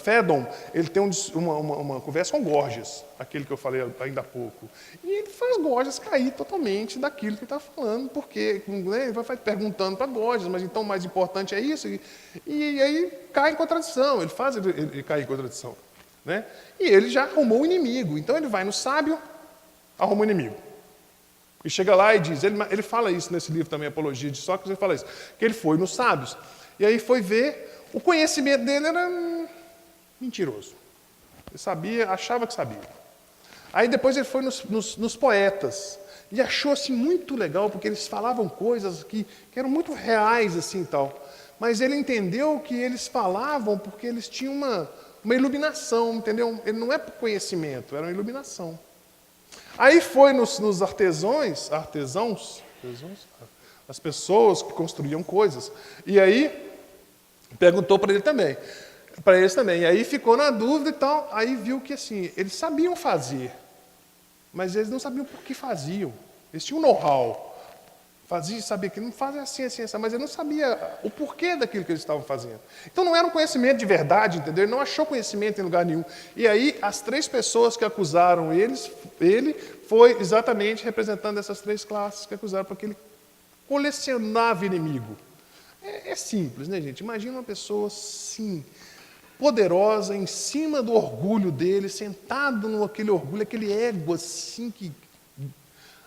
Fédon, ele tem uma conversa com Gorgias, aquele que eu falei ainda há pouco. E ele faz Gorgias cair totalmente daquilo que ele está falando, porque ele vai perguntando para Gorgias, mas então o mais importante é isso, e aí cai em contradição, ele faz ele cair em contradição. Né? E ele já arrumou o inimigo, então ele vai no sábio, arruma o inimigo. E chega lá e diz, ele fala isso nesse livro também, Apologia de Sócrates, ele fala isso, que ele foi nos sábios, e aí foi ver, o conhecimento dele era mentiroso. Ele sabia, achava que sabia. Aí depois ele foi nos poetas, e achou assim muito legal, porque eles falavam coisas que eram muito reais assim e tal, mas ele entendeu que eles falavam porque eles tinham uma iluminação, entendeu? Ele não é por conhecimento, era uma iluminação. Aí foi nos artesãos, as pessoas que construíam coisas. E aí perguntou para eles também. E aí ficou na dúvida e tal. Aí viu que assim, eles sabiam fazer, mas eles não sabiam por que faziam. Eles tinham um know-how. Sabia que não fazem assim, mas ele não sabia o porquê daquilo que eles estavam fazendo. Então não era um conhecimento de verdade, entendeu? Ele não achou conhecimento em lugar nenhum. E aí as 3 pessoas que acusaram ele foi exatamente representando essas 3 classes que acusaram, porque ele colecionava inimigo. É simples, né, gente? Imagina uma pessoa assim, poderosa, em cima do orgulho dele, sentado naquele orgulho, aquele ego assim que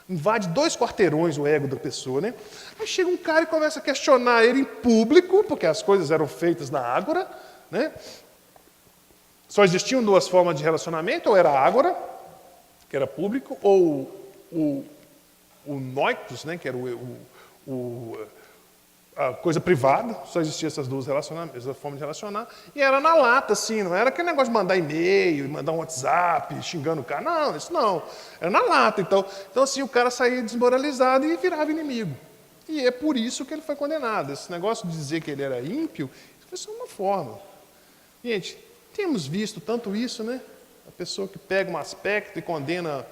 invade 2 quarteirões o ego da pessoa, né? Aí chega um cara e começa a questionar ele em público, porque as coisas eram feitas na ágora, né? Só existiam 2 formas de relacionamento, ou era ágora, que era público, ou o noikos, né, que era a coisa privada, só existia essas duas essa forma de relacionar, e era na lata, assim, não era aquele negócio de mandar e-mail, mandar um WhatsApp, xingando o cara, não, isso não, era na lata, então assim, o cara saía desmoralizado e virava inimigo, e é por isso que ele foi condenado. Esse negócio de dizer que ele era ímpio, isso foi só uma forma. Gente, temos visto tanto isso, né, a pessoa que pega um aspecto e condena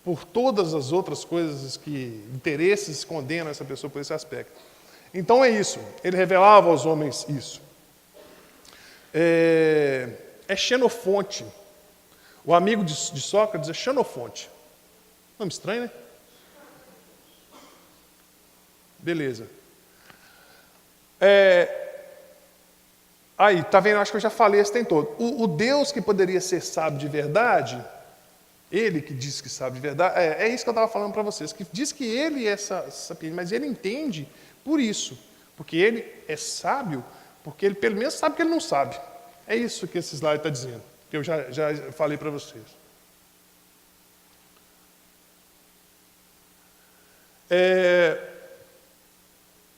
por todas as outras coisas interesses condenam essa pessoa por esse aspecto. Então é isso, ele revelava aos homens isso. É Xenofonte. O amigo de Sócrates é Xenofonte. Nome estranho, né? Beleza. Aí, tá vendo? Acho que eu já falei esse tem todo. O Deus que poderia ser sábio de verdade, ele que diz que sabe de verdade, é isso que eu estava falando para vocês, que diz que ele é sapiente, mas ele entende por isso, porque ele é sábio, porque ele pelo menos sabe que ele não sabe. É isso que esse slide está dizendo, que eu já falei para vocês.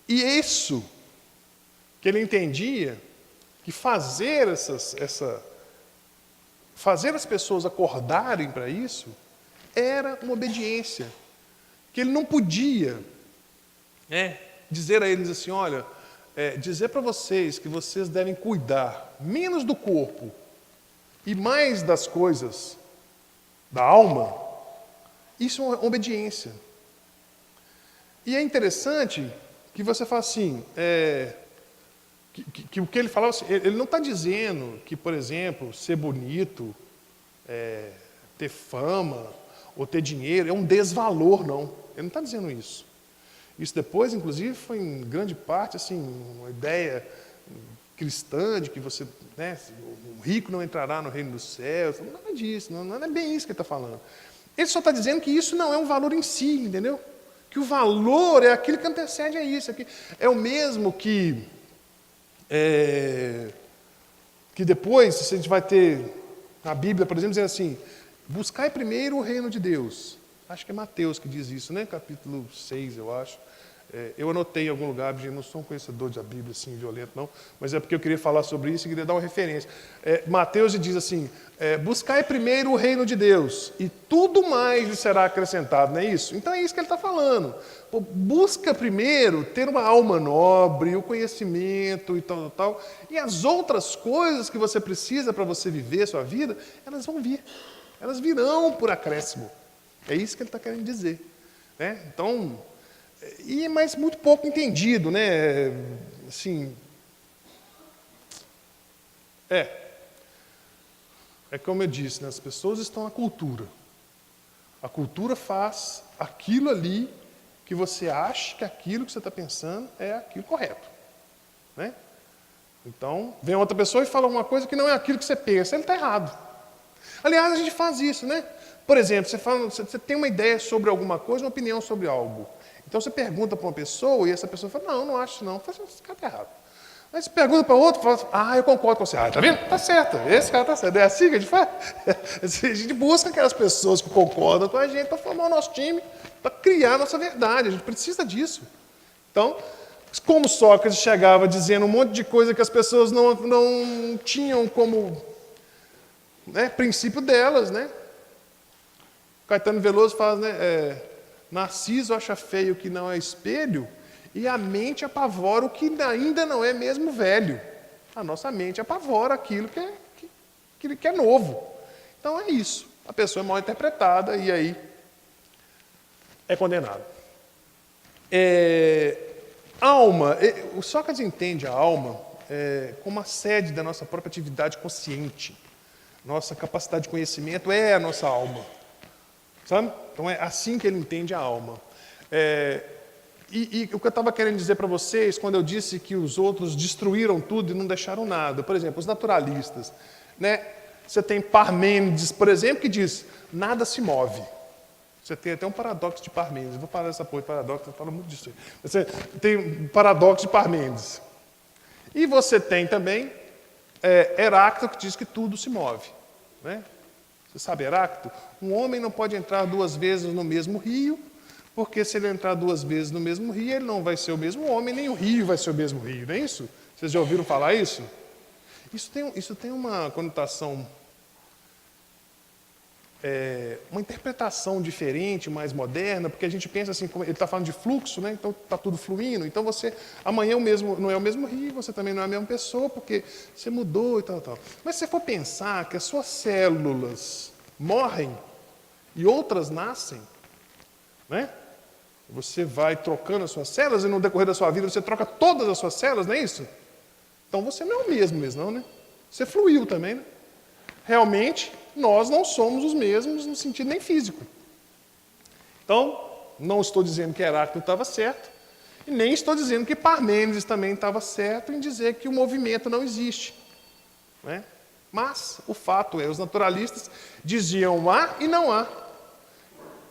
E isso que ele entendia, que fazer fazer as pessoas acordarem para isso era uma obediência, que ele não podia dizer a eles assim, olha, dizer para vocês que vocês devem cuidar menos do corpo e mais das coisas da alma, isso é uma obediência. E é interessante que você fala assim, que o que ele falava, assim, ele não está dizendo que, por exemplo, ser bonito, ter fama ou ter dinheiro é um desvalor, não. Ele não está dizendo isso. Isso depois, inclusive, foi em grande parte assim, uma ideia cristã de que você, o rico não entrará no reino dos céus. Nada disso, não é bem isso que ele está falando. Ele só está dizendo que isso não é um valor em si, entendeu? Que o valor é aquilo que antecede a isso. É o mesmo que depois, se a gente vai ter na Bíblia, por exemplo, dizendo assim, buscai primeiro o reino de Deus. Acho que é Mateus que diz isso, né? Capítulo 6, eu acho. Eu anotei em algum lugar, eu não sou um conhecedor da Bíblia assim, violento, não, mas é porque eu queria falar sobre isso e queria dar uma referência. Mateus diz assim, buscai primeiro o reino de Deus e tudo mais lhe será acrescentado, não é isso? Então é isso que ele está falando. Pô, busca primeiro ter uma alma nobre, o conhecimento e tal, e as outras coisas que você precisa para você viver a sua vida, elas vão vir, elas virão por acréscimo. É isso que ele está querendo dizer. Então, mas muito pouco entendido, né? Assim, é como eu disse, né? As pessoas estão na cultura. A cultura faz aquilo ali que você acha que aquilo que você está pensando é aquilo correto, né? Então, vem outra pessoa e fala uma coisa que não é aquilo que você pensa, ele está errado. Aliás, a gente faz isso, né? Por exemplo, você tem uma ideia sobre alguma coisa, uma opinião sobre algo. Então você pergunta para uma pessoa e essa pessoa fala, não acho não. Fala, esse cara está errado. Aí você pergunta para outro e fala, eu concordo com você. Tá vendo? Está certo, esse cara está certo. É assim que a gente faz. A gente busca aquelas pessoas que concordam com a gente para formar o nosso time, para criar a nossa verdade. A gente precisa disso. Então, como Sócrates chegava dizendo um monte de coisa que as pessoas não tinham como princípio delas, né? Caetano Veloso fala, Narciso acha feio o que não é espelho e a mente apavora o que ainda não é mesmo velho. A nossa mente apavora aquilo que é novo. Então é isso. A pessoa é mal interpretada e aí é condenada. Alma. O Sócrates entende a alma como a sede da nossa própria atividade consciente. Nossa capacidade de conhecimento é a nossa alma. Sabe? Então é assim que ele entende a alma. E o que eu estava querendo dizer para vocês, quando eu disse que os outros destruíram tudo e não deixaram nada, por exemplo, os naturalistas, né? Você tem Parmênides, por exemplo, que diz, nada se move. Você tem até um paradoxo de Parmênides. Eu vou parar essa porra de paradoxo, eu falo muito disso. Você tem um paradoxo de Parmênides. E você tem também Heráclito, que diz que tudo se move. Né? Você sabe Heráclito? Um homem não pode entrar 2 vezes no mesmo rio, porque se ele entrar 2 vezes no mesmo rio, ele não vai ser o mesmo homem, nem o rio vai ser o mesmo rio, não é isso? Vocês já ouviram falar isso? Isso tem uma conotação, uma interpretação diferente, mais moderna, porque a gente pensa assim, ele está falando de fluxo, né? Então está tudo fluindo, então você, amanhã não é o mesmo rio, você também não é a mesma pessoa, porque você mudou e tal, tal. Mas se você for pensar que as suas células morrem e outras nascem, né? Você vai trocando as suas células e no decorrer da sua vida você troca todas as suas células, não é isso? Então você não é o mesmo, não, né? Você fluiu também, né? Realmente, nós não somos os mesmos no sentido nem físico. Então, não estou dizendo que Heráclito estava certo, e nem estou dizendo que Parmênides também estava certo em dizer que o movimento não existe, né? Mas o fato é, os naturalistas diziam há e não há.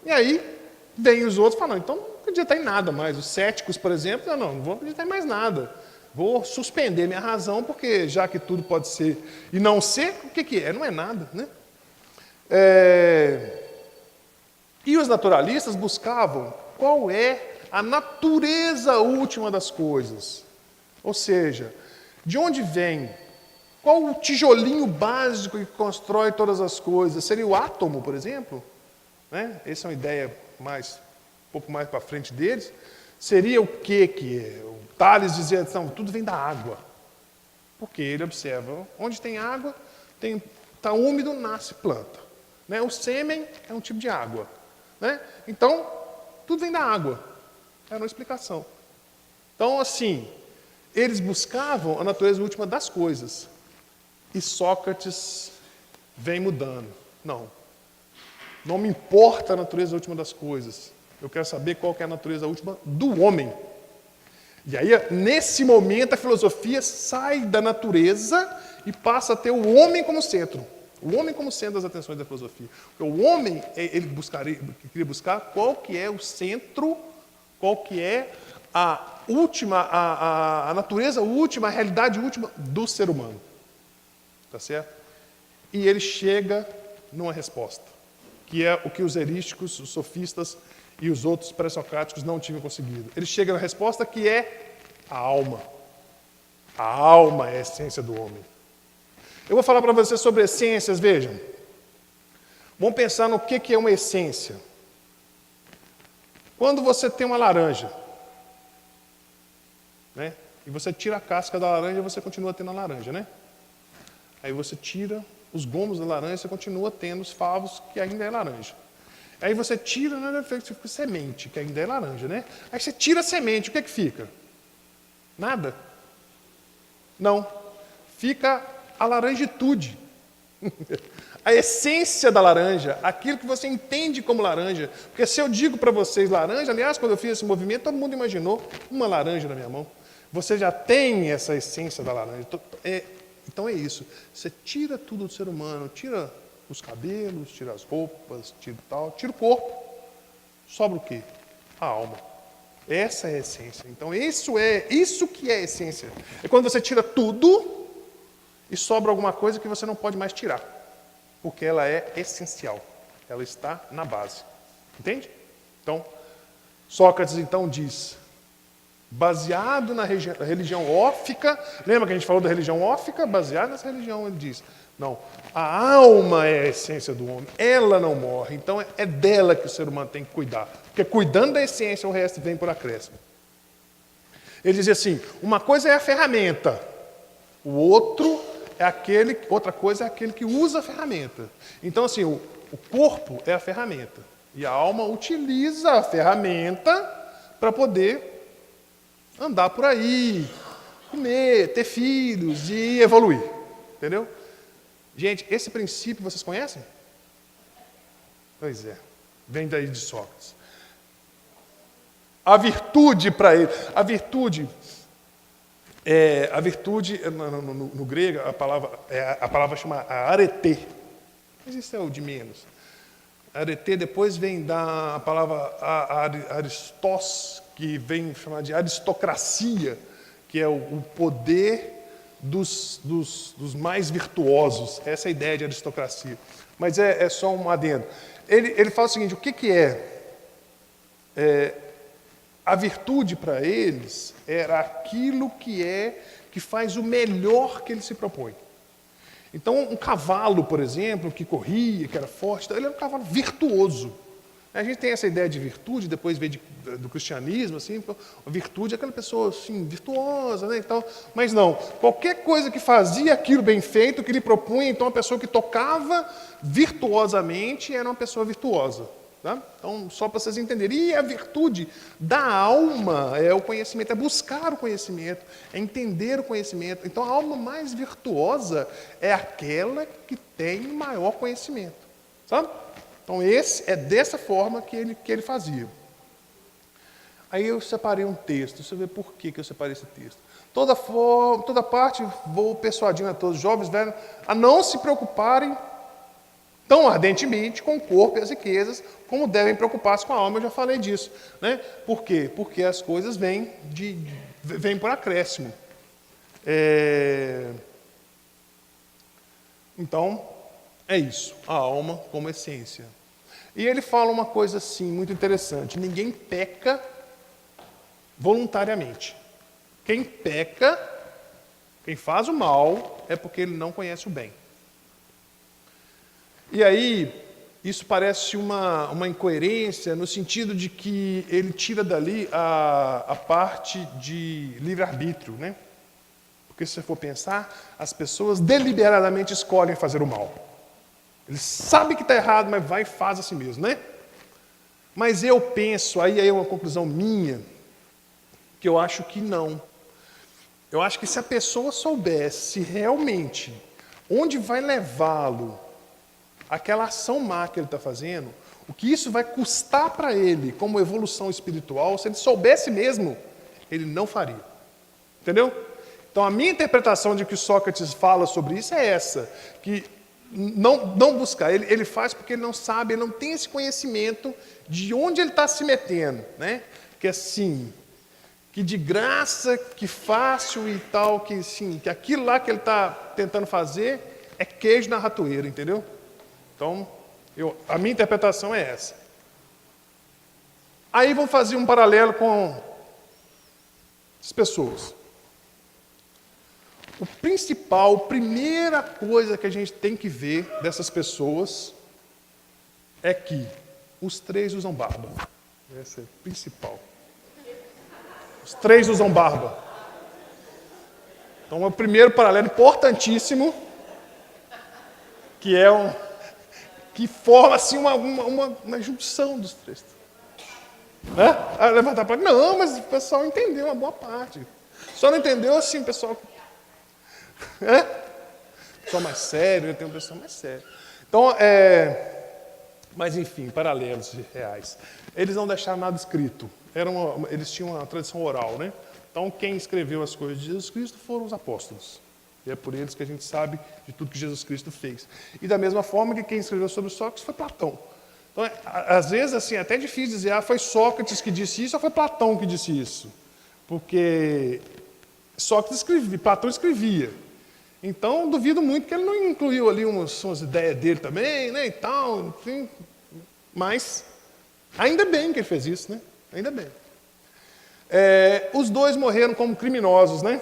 E aí, vem os outros falando, então não acreditar em nada mais. Os céticos, por exemplo, não vou acreditar em mais nada. Vou suspender minha razão, porque já que tudo pode ser e não ser, o que é? Não é nada, né? E os naturalistas buscavam qual é a natureza última das coisas. Ou seja, de onde vem? Qual o tijolinho básico que constrói todas as coisas? Seria o átomo, por exemplo? Né? Essa é uma ideia um pouco mais para frente deles. Seria o que é? O Tales dizia, não, tudo vem da água. Porque ele observa, onde tem água, está úmido, nasce planta. Né? O sêmen é um tipo de água. Né? Então, tudo vem da água. Era uma explicação. Então, assim, eles buscavam a natureza última das coisas. E Sócrates vem mudando. Não me importa a natureza última das coisas. Eu quero saber qual que é a natureza última do homem. E aí, nesse momento, a filosofia sai da natureza e passa a ter o homem como centro. O homem como centro das atenções da filosofia. Porque o homem, ele queria buscar qual que é o centro, qual que é a última, a natureza última, a realidade última do ser humano. Tá certo? E ele chega numa resposta, que é o que os erísticos, os sofistas e os outros pré-socráticos não tinham conseguido. Ele chega na resposta que é a alma. A alma é a essência do homem. Eu vou falar para vocês sobre essências, vejam. Vamos pensar no que é uma essência. Quando você tem uma laranja, né? E você tira a casca da laranja, você continua tendo a laranja, né? Aí você tira os gomos da laranja, você continua tendo os favos, que ainda é laranja. Aí você tira, né, fica semente, que ainda é laranja, né? Aí você tira a semente, o que fica? Nada. Não. Fica a laranjitude. A essência da laranja, aquilo que você entende como laranja. Porque se eu digo para vocês laranja, aliás, quando eu fiz esse movimento, todo mundo imaginou uma laranja na minha mão. Você já tem essa essência da laranja. Então é isso. Você tira tudo do ser humano, tira os cabelos, tira as roupas, tira o corpo. Sobra o quê? A alma. Essa é a essência. Então isso que é a essência. É quando você tira tudo e sobra alguma coisa que você não pode mais tirar. Porque ela é essencial. Ela está na base. Entende? Então, Sócrates então diz, baseado na religião ófica, lembra que a gente falou da religião ófica? Baseado nessa religião, ele diz, não, a alma é a essência do homem, ela não morre, então é dela que o ser humano tem que cuidar, porque cuidando da essência, o resto vem por acréscimo. Ele dizia assim, uma coisa é a ferramenta, outra coisa é aquele que usa a ferramenta. Então assim, o corpo é a ferramenta, e a alma utiliza a ferramenta para poder andar por aí, comer, ter filhos e evoluir. Entendeu? Gente, esse princípio vocês conhecem? Pois é, vem daí de Sócrates. A virtude para ele, a virtude no grego, a palavra chama arete, mas isso é o de menos. Arete depois vem da palavra aristós, que vem chamar de aristocracia, que é o poder dos mais virtuosos. Essa é a ideia de aristocracia. mas é só um adendo. Ele fala o seguinte, o que é a virtude para eles era aquilo que faz o melhor que ele se propõe. Então, um cavalo, por exemplo, que corria, que era forte, ele era um cavalo virtuoso. A gente tem essa ideia de virtude, depois veio do cristianismo, assim, a virtude é aquela pessoa assim, virtuosa, né, e tal. Mas não, qualquer coisa que fazia aquilo bem feito, que ele propunha, então a pessoa que tocava virtuosamente era uma pessoa virtuosa. Tá? Então, só para vocês entenderem. E a virtude da alma é o conhecimento, é buscar o conhecimento, é entender o conhecimento. Então, a alma mais virtuosa é aquela que tem maior conhecimento. Sabe? Então, é dessa forma que ele fazia. Aí eu separei um texto, deixa eu ver por que eu separei esse texto. Toda parte, vou persuadindo a todos os jovens velhos a não se preocuparem tão ardentemente com o corpo e as riquezas, como devem preocupar-se com a alma, eu já falei disso. Né? Por quê? Porque as coisas vêm por acréscimo. Então, é isso, a alma como essência. E ele fala uma coisa assim, muito interessante, ninguém peca voluntariamente. Quem peca, quem faz o mal, é porque ele não conhece o bem. E aí, isso parece uma incoerência no sentido de que ele tira dali a parte de livre-arbítrio, né? Porque se você for pensar, as pessoas deliberadamente escolhem fazer o mal. Eles sabem que está errado, mas vai e faz assim mesmo, né? Mas eu penso, aí é uma conclusão minha, que eu acho que não. Eu acho que se a pessoa soubesse realmente onde vai levá-lo aquela ação má que ele está fazendo, o que isso vai custar para ele como evolução espiritual, se ele soubesse mesmo, ele não faria. Entendeu? Então a minha interpretação de que Sócrates fala sobre isso é essa, que não buscar, ele faz porque ele não sabe, ele não tem esse conhecimento de onde ele está se metendo, né? Que assim, que de graça, que fácil e tal, que aquilo lá que ele está tentando fazer é queijo na ratoeira, entendeu? Então, a minha interpretação é essa. Aí vamos fazer um paralelo com as pessoas. A primeira coisa que a gente tem que ver dessas pessoas é que os 3 usam barba. Essa é a principal. Os 3 usam barba. Então, é o primeiro paralelo importantíssimo, que forma assim uma junção dos 3. Né? Aí levantar para não, mas o pessoal entendeu uma boa parte. Só não entendeu assim, o pessoal. Pessoal mais sério, tem um pessoal mais sério. Então, mas enfim, paralelos reais. Eles não deixaram nada escrito. Eles tinham uma tradição oral, né? Então, quem escreveu as coisas de Jesus Cristo foram os apóstolos. E é por eles que a gente sabe de tudo que Jesus Cristo fez. E da mesma forma que quem escreveu sobre Sócrates foi Platão. Então, às vezes, assim, é até difícil dizer, foi Sócrates que disse isso ou foi Platão que disse isso. Porque Sócrates escrevia, Platão escrevia. Então, duvido muito que ele não incluiu ali umas ideias dele também, né, e tal, enfim. Mas, ainda bem que ele fez isso, né? Ainda bem. Os 2 morreram como criminosos, né?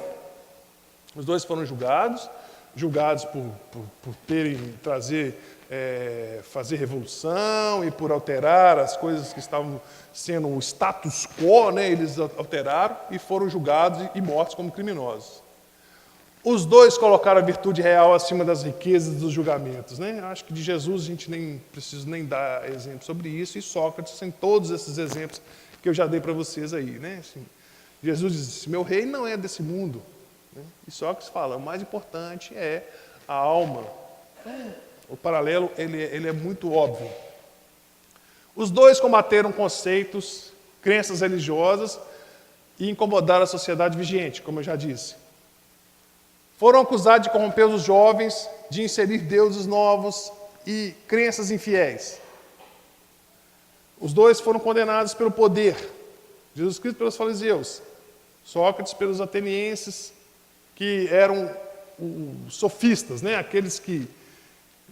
Os 2 foram julgados por terem fazer revolução e por alterar as coisas que estavam sendo o status quo, né? Eles alteraram e foram julgados e mortos como criminosos. Os 2 colocaram a virtude real acima das riquezas dos julgamentos, né? Acho que de Jesus a gente nem precisa nem dar exemplo sobre isso, e Sócrates tem todos esses exemplos que eu já dei para vocês aí, né? Assim, Jesus disse, meu reino não é desse mundo. Né? E Sócrates fala, o mais importante é a alma. Então, o paralelo ele é muito óbvio. Os 2 combateram conceitos, crenças religiosas e incomodaram a sociedade vigente, como eu já disse. Foram acusados de corromper os jovens, de inserir deuses novos e crenças infiéis. Os 2 foram condenados pelo poder. Jesus Cristo pelos fariseus, Sócrates pelos atenienses, que eram os sofistas, né? Aqueles que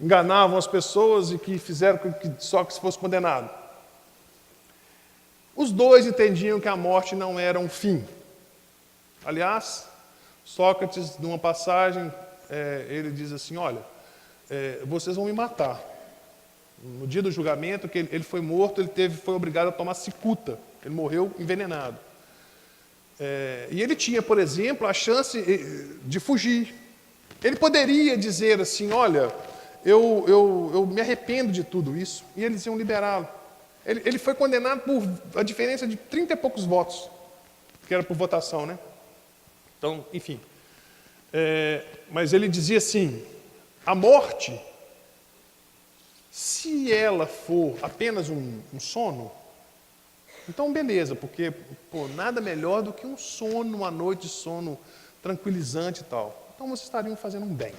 enganavam as pessoas e que fizeram com que Sócrates fosse condenado. Os dois entendiam que a morte não era um fim. Aliás, Sócrates, numa passagem, ele diz assim, olha, vocês vão me matar. No dia do julgamento, que ele foi morto, foi obrigado a tomar cicuta. Ele morreu envenenado. E ele tinha, por exemplo, a chance de fugir. Ele poderia dizer assim, olha, eu me arrependo de tudo isso, e eles iam liberá-lo. Ele foi condenado por a diferença de 30 e poucos votos, que era por votação, né? Então, enfim. Mas ele dizia assim, a morte, se ela for apenas um sono, então beleza, porque nada melhor do que um sono, uma noite de sono tranquilizante e tal. Então vocês estariam fazendo um bem.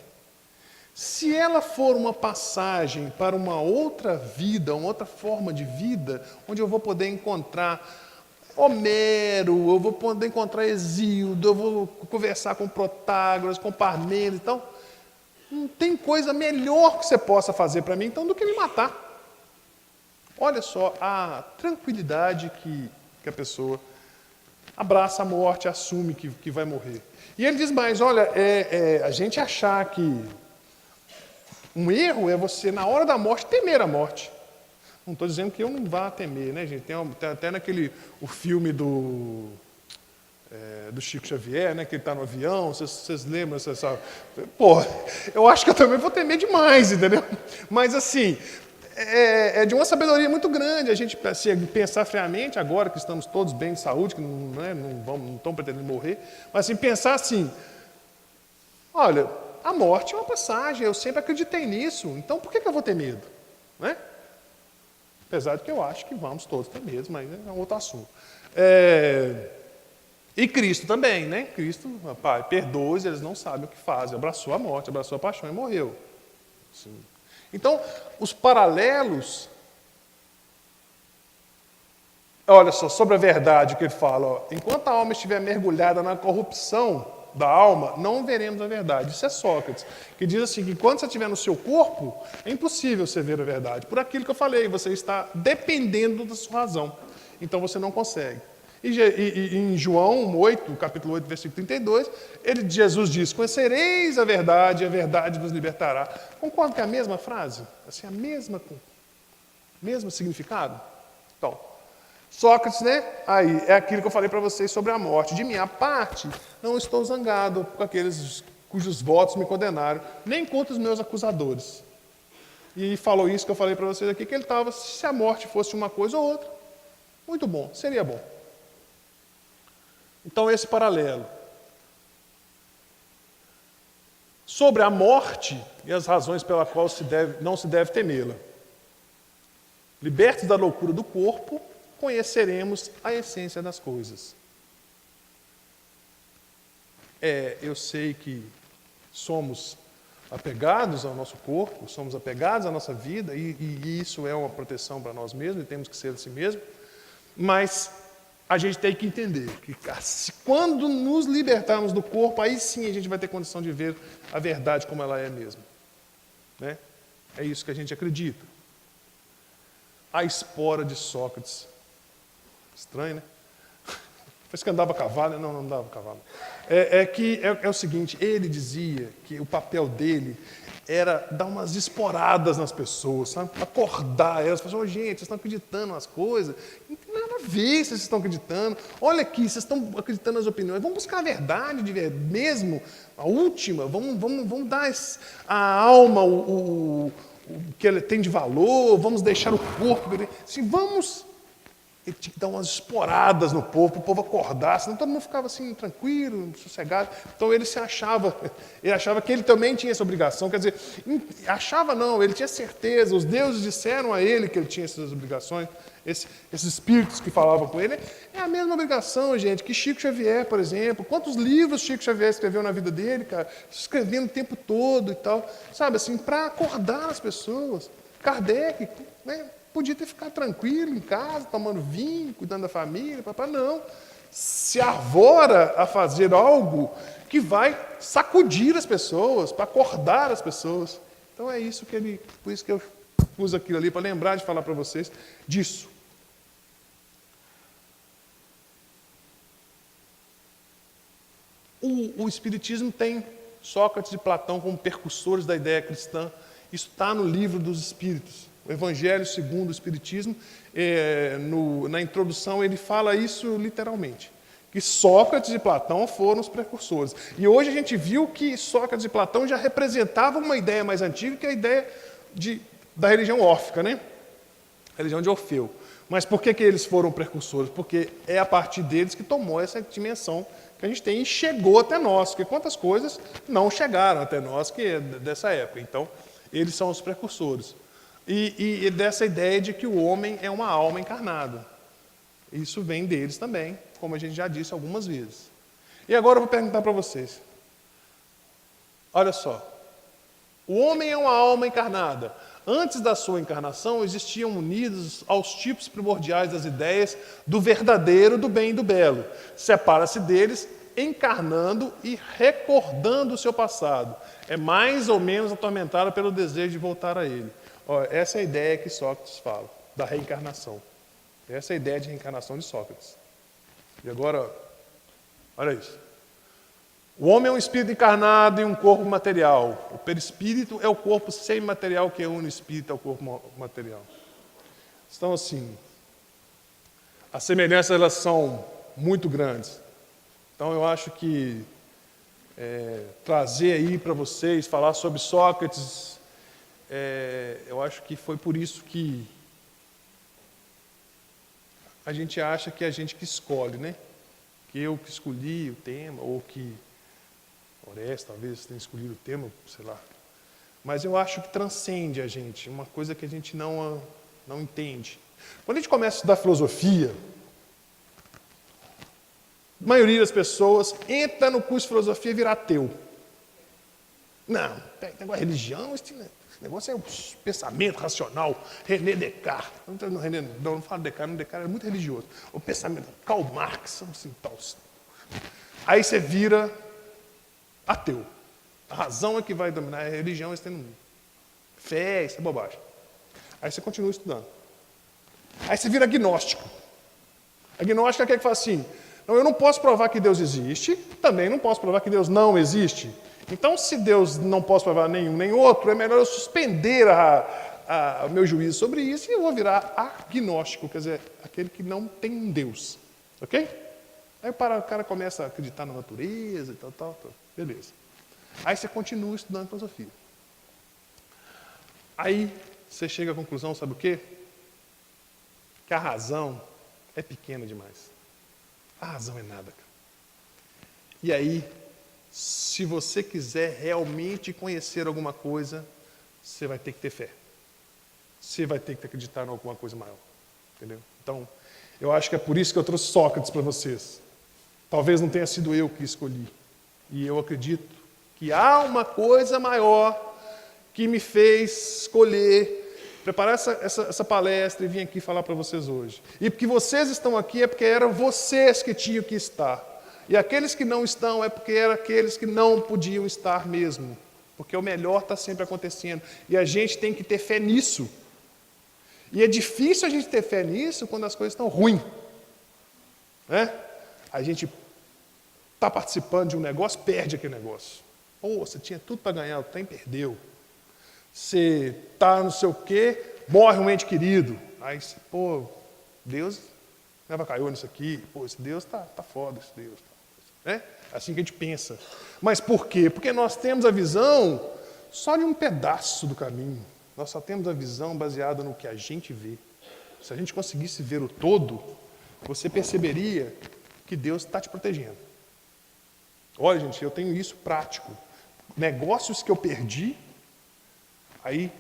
Se ela for uma passagem para uma outra vida, uma outra forma de vida, onde eu vou poder encontrar Homero, eu vou poder encontrar Hesíodo, eu vou conversar com Protágoras, com Parmênides, então, não tem coisa melhor que você possa fazer para mim, então, do que me matar. Olha só a tranquilidade que a pessoa abraça a morte, assume que vai morrer. E ele diz mais, olha, a gente achar que um erro é você, na hora da morte, temer a morte. Não estou dizendo que eu não vá temer, né, gente? Tem até o filme do Chico Xavier, né, que ele está no avião, vocês lembram? Eu acho que eu também vou temer demais, entendeu? Mas assim, é de uma sabedoria muito grande a gente pensar friamente, agora que estamos todos bem de saúde, que não estão pretendendo morrer, mas assim, pensar assim, olha, a morte é uma passagem, eu sempre acreditei nisso, então por que eu vou ter medo? Né? Apesar de que eu acho que vamos todos ter medo, mas é um outro assunto. E Cristo também, né? Cristo, Pai, perdoe-os, eles não sabem o que fazem. Abraçou a morte, abraçou a paixão e morreu. Sim. Então, os paralelos, olha só, sobre a verdade que ele fala, ó, enquanto a alma estiver mergulhada na corrupção da alma, não veremos a verdade. Isso é Sócrates, que diz assim, que quando você estiver no seu corpo, é impossível você ver a verdade. Por aquilo que eu falei, você está dependendo da sua razão. Então você não consegue. E em João 8, capítulo 8, versículo 32, Jesus diz, conhecereis a verdade e a verdade vos libertará. Concordo que é a mesma frase? Assim, mesmo significado? Então, Sócrates, né? Aí, é aquilo que eu falei para vocês sobre a morte. De minha parte, não estou zangado com aqueles cujos votos me condenaram, nem contra os meus acusadores. E falou isso que eu falei para vocês aqui, que ele estava, se a morte fosse uma coisa ou outra, muito bom, seria bom. Então, esse paralelo. Sobre a morte e as razões pela qual não se deve temê-la. Libertos da loucura do corpo, conheceremos a essência das coisas. Eu sei que somos apegados ao nosso corpo, somos apegados à nossa vida, e isso é uma proteção para nós mesmos, e temos que ser assim mesmo, mas a gente tem que entender que quando nos libertarmos do corpo, aí sim a gente vai ter condição de ver a verdade como ela é mesmo. Né? É isso que a gente acredita. A espora de Sócrates. Estranho, né? Parece que andava a cavalo, não andava a cavalo. É o seguinte, ele dizia que o papel dele era dar umas esporadas nas pessoas, sabe? Acordar elas, falar, gente, vocês estão acreditando nas coisas, não tem nada a ver se vocês estão acreditando, olha aqui, vocês estão acreditando nas opiniões, vamos buscar a verdade mesmo, a última, vamos dar a alma o que ela tem de valor, vamos deixar o corpo, assim, ele tinha que dar umas esporadas no povo, para o povo acordar, senão todo mundo ficava assim, tranquilo, sossegado. Então ele achava que ele também tinha essa obrigação, quer dizer, achava não, ele tinha certeza, os deuses disseram a ele que ele tinha essas obrigações, esses espíritos que falavam com ele, é a mesma obrigação, gente, que Chico Xavier, por exemplo, quantos livros Chico Xavier escreveu na vida dele, cara, escrevendo o tempo todo e tal, sabe assim, para acordar as pessoas. Kardec, né? Podia ter ficado tranquilo em casa, tomando vinho, cuidando da família, papai, não. Se arvora a fazer algo que vai sacudir as pessoas, para acordar as pessoas. Então é isso que ele, por isso que eu pus aquilo ali, para lembrar de falar para vocês disso. O Espiritismo tem Sócrates e Platão como percussores da ideia cristã. Isso está no livro dos Espíritos, o Evangelho segundo o Espiritismo. Na introdução ele fala isso literalmente, que Sócrates e Platão foram os precursores. E hoje a gente viu que Sócrates e Platão já representavam uma ideia mais antiga, que é a ideia da religião órfica, né? A religião de Orfeu. Mas por que eles foram precursores? Porque é a partir deles que tomou essa dimensão que a gente tem e chegou até nós, porque quantas coisas não chegaram até nós que é dessa época. Então, eles são os precursores. E dessa ideia de que o homem é uma alma encarnada. Isso vem deles também, como a gente já disse algumas vezes. E agora eu vou perguntar para vocês. Olha só. O homem é uma alma encarnada. Antes da sua encarnação, existiam unidos aos tipos primordiais das ideias do verdadeiro, do bem e do belo. Separa-se deles, encarnando e recordando o seu passado. É mais ou menos atormentado pelo desejo de voltar a ele. Essa é a ideia que Sócrates fala, da reencarnação. Essa é a ideia de reencarnação de Sócrates. E agora, olha isso. O homem é um espírito encarnado em um corpo material. O perispírito é o corpo semimaterial que une o espírito ao corpo material. Então, assim, as semelhanças elas são muito grandes. Então, eu acho que trazer aí para vocês, falar sobre Sócrates, eu acho que foi por isso que a gente acha que é a gente que escolhe, né? Que eu que escolhi o tema, ou que Orestes talvez tenha escolhido o tema, sei lá. Mas eu acho que transcende a gente, uma coisa que a gente não entende. Quando a gente começa a estudar filosofia, a maioria das pessoas entra no curso de filosofia e vira ateu. Não, negócio de religião, esse negócio é o pensamento racional, René Descartes. Não falo Descartes, Descartes é muito religioso. O pensamento, Karl Marx, assim, tal. Aí você vira ateu. A razão é que vai dominar, a religião está no mundo. Fé, isso é bobagem. Aí você continua estudando. Aí você vira agnóstico. Agnóstico é aquele que fala assim, não, eu não posso provar que Deus existe, também não posso provar que Deus não existe. Então, se Deus não posso provar nenhum nem outro, é melhor eu suspender o meu juízo sobre isso e eu vou virar agnóstico, quer dizer, aquele que não tem um Deus. Ok? Aí o cara começa a acreditar na natureza e tal. Beleza. Aí você continua estudando filosofia. Aí você chega à conclusão, sabe o quê? Que a razão é pequena demais. A razão é nada, cara. E aí, se você quiser realmente conhecer alguma coisa, você vai ter que ter fé. Você vai ter que acreditar em alguma coisa maior. Entendeu? Então, eu acho que é por isso que eu trouxe Sócrates para vocês. Talvez não tenha sido eu que escolhi. E eu acredito que há uma coisa maior que me fez escolher, preparar essa palestra e vir aqui falar para vocês hoje. E porque vocês estão aqui é porque eram vocês que tinham que estar. E aqueles que não estão é porque eram aqueles que não podiam estar mesmo. Porque o melhor está sempre acontecendo. E a gente tem que ter fé nisso. E é difícil a gente ter fé nisso quando as coisas estão ruins. Né? A gente está participando de um negócio, perde aquele negócio. Ou você tinha tudo para ganhar, o trem perdeu. Você está não sei o quê, morre um ente querido. Aí, pô, Deus me avacalhou nisso aqui. Pô, esse Deus tá foda, esse Deus. É assim que a gente pensa. Mas por quê? Porque nós temos a visão só de um pedaço do caminho. Nós só temos a visão baseada no que a gente vê. Se a gente conseguisse ver o todo, você perceberia que Deus está te protegendo. Olha, gente, eu tenho isso prático. Negócios que eu perdi, aí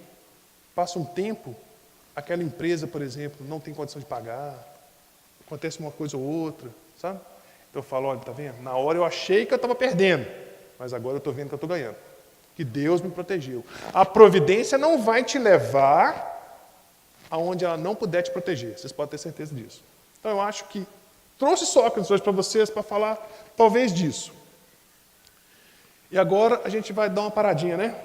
passa um tempo, aquela empresa, por exemplo, não tem condição de pagar, acontece uma coisa ou outra, sabe? Então eu falo, olha, tá vendo? Na hora eu achei que eu estava perdendo, mas agora eu estou vendo que eu estou ganhando. Que Deus me protegeu. A providência não vai te levar aonde ela não puder te proteger. Vocês podem ter certeza disso. Então eu acho que trouxe Sócrates hoje para vocês para falar talvez disso. E agora a gente vai dar uma paradinha, né?